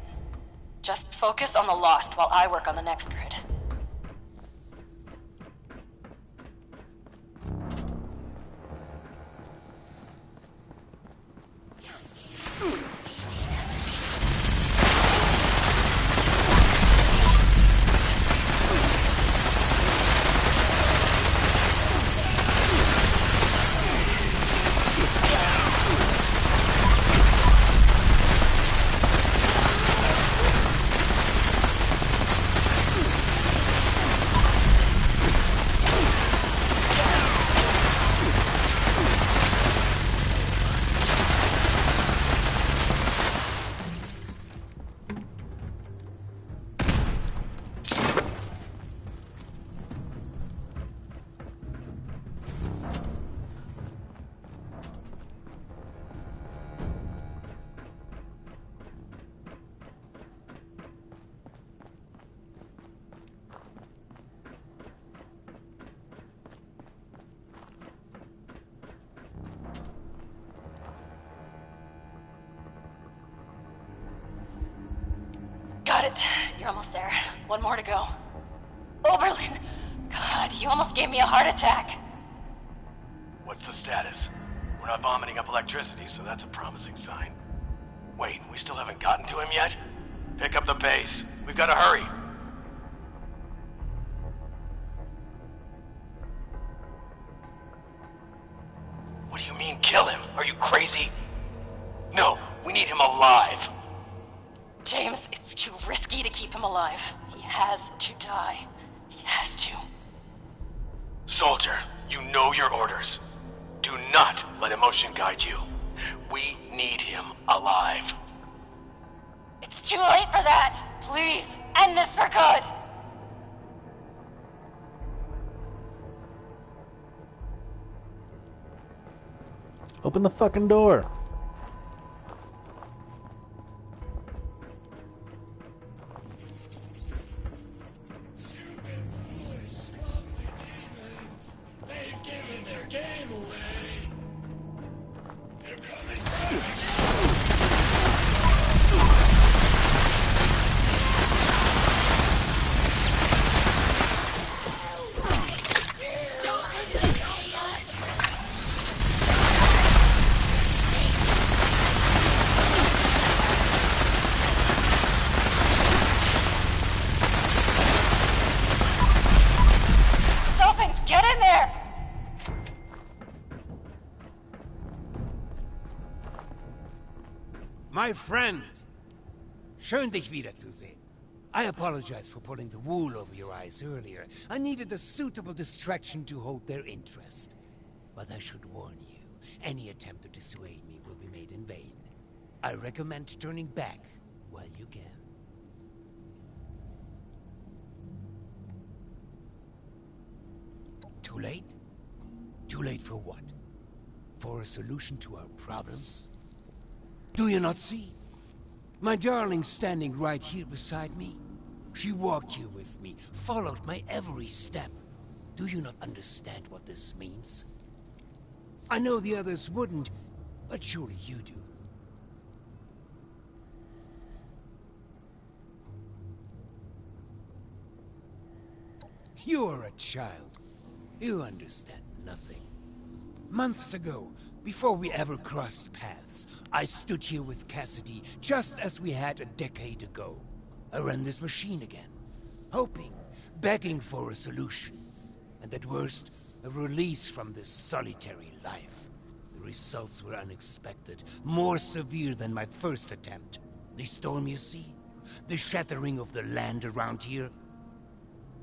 Just focus on the Lost while I work on the next grid. Got it. You're almost there. One more to go. Oberlin! God, you almost gave me a heart attack. What's the status? We're not vomiting up electricity, so that's a promising sign. Wait, we still haven't gotten to him yet? Pick up the pace. We've got to hurry. What do you mean, kill him? Are you crazy? No, we need him alive. James, it's too risky to keep him alive. He has to die. He has to. Soldier, you know your orders. Do not let emotion guide you. We need him alive. It's too late for that. Please, end this for good. Open the fucking door. My friend! Schön, dich wiederzusehen. I apologize for pulling the wool over your eyes earlier. I needed a suitable distraction to hold their interest. But I should warn you, any attempt to dissuade me will be made in vain. I recommend turning back while you can. Too late? Too late for what? For a solution to our problems? Do you not see? My darling standing right here beside me. She walked here with me, followed my every step. Do you not understand what this means? I know the others wouldn't, but surely you do. You're a child. You understand nothing. Months ago, before we ever crossed paths, I stood here with Cassidy, just as we had a decade ago. I ran this machine again, hoping, begging for a solution. And at worst, a release from this solitary life. The results were unexpected, more severe than my first attempt. The storm, you see? The shattering of the land around here?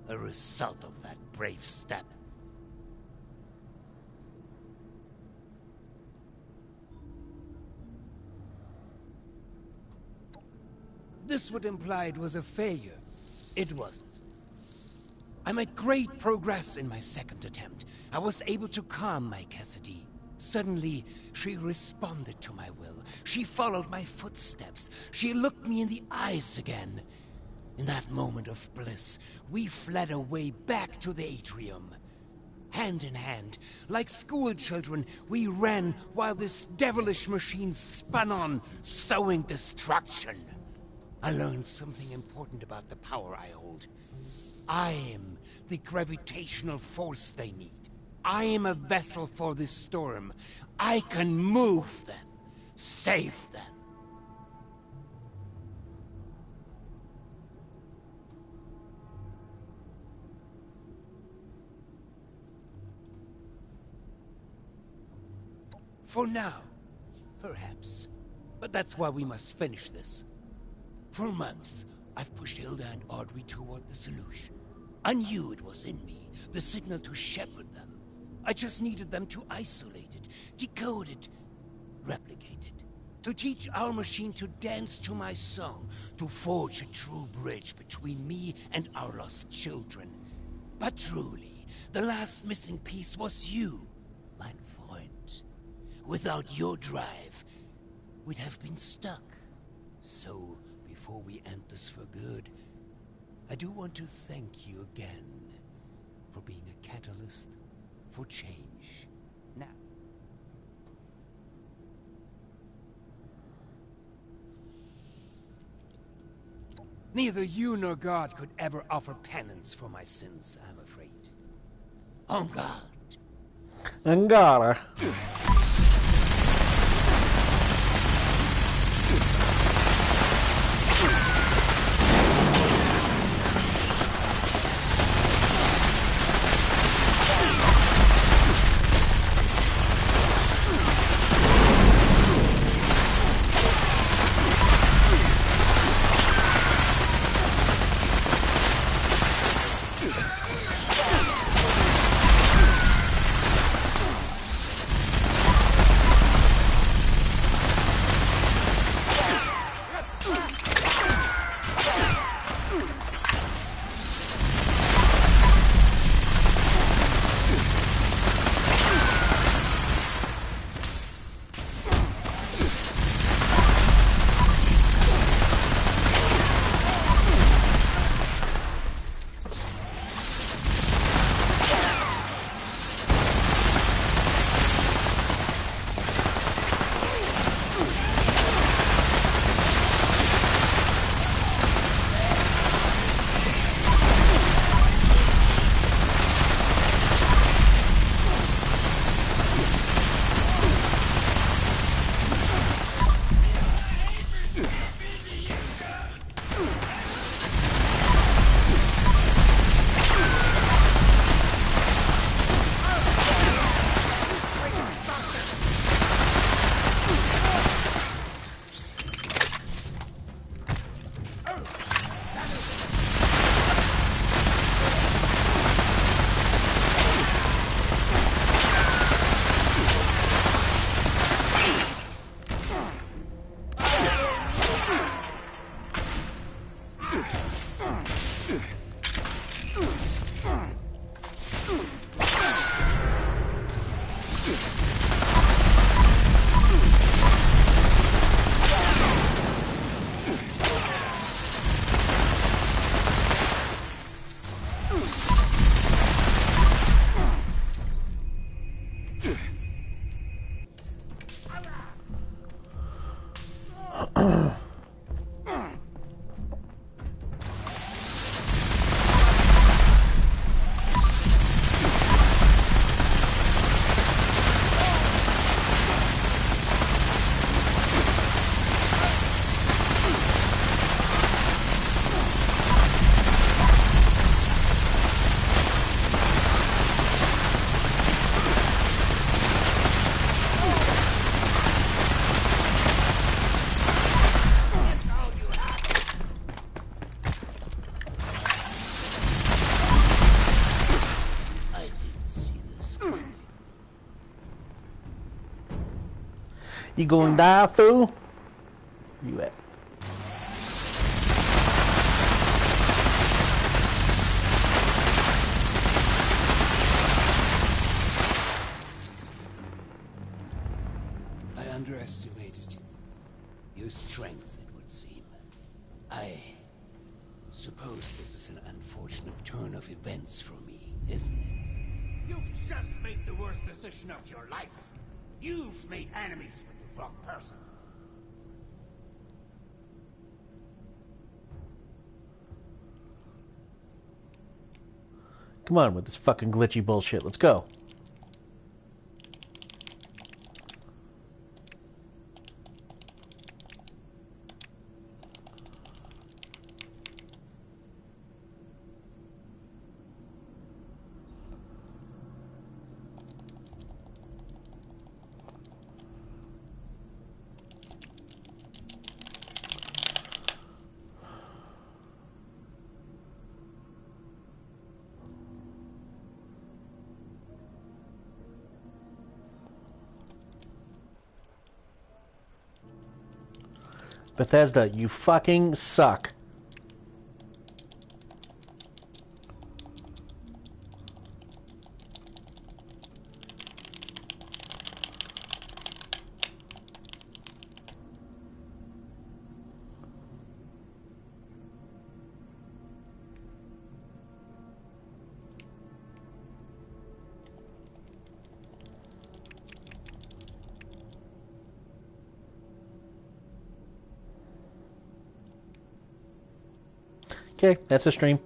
A result of that brave step. This would imply it was a failure. It wasn't. I made great progress in my second attempt. I was able to calm my Cassidy. Suddenly, she responded to my will. She followed my footsteps. She looked me in the eyes again. In that moment of bliss, we fled away back to the atrium. Hand in hand, like school children, we ran while this devilish machine spun on, sowing destruction. I learned something important about the power I hold. I am the gravitational force they need. I am a vessel for this storm. I can move them, save them. For now, perhaps. But that's why we must finish this. For months, I've pushed Hilda and Audrey toward the solution. I knew it was in me, the signal to shepherd them. I just needed them to isolate it, decode it, replicate it. To teach our machine to dance to my song, to forge a true bridge between me and our lost children. But truly, the last missing piece was you, mein Freund. Without your drive, we'd have been stuck. So, before we end this for good, I do want to thank you again for being a catalyst for change. Now, neither you nor God could ever offer penance for my sins, I'm afraid. En garde. En garde. You gonna die, fool? Where you at? I underestimated your strength, it would seem. I suppose this is an unfortunate turn of events for me, isn't it? You've just made the worst decision of your life. You've made enemies with the wrong person. Come on with this fucking glitchy bullshit. Let's go. Bethesda, you fucking suck. Okay, that's a stream.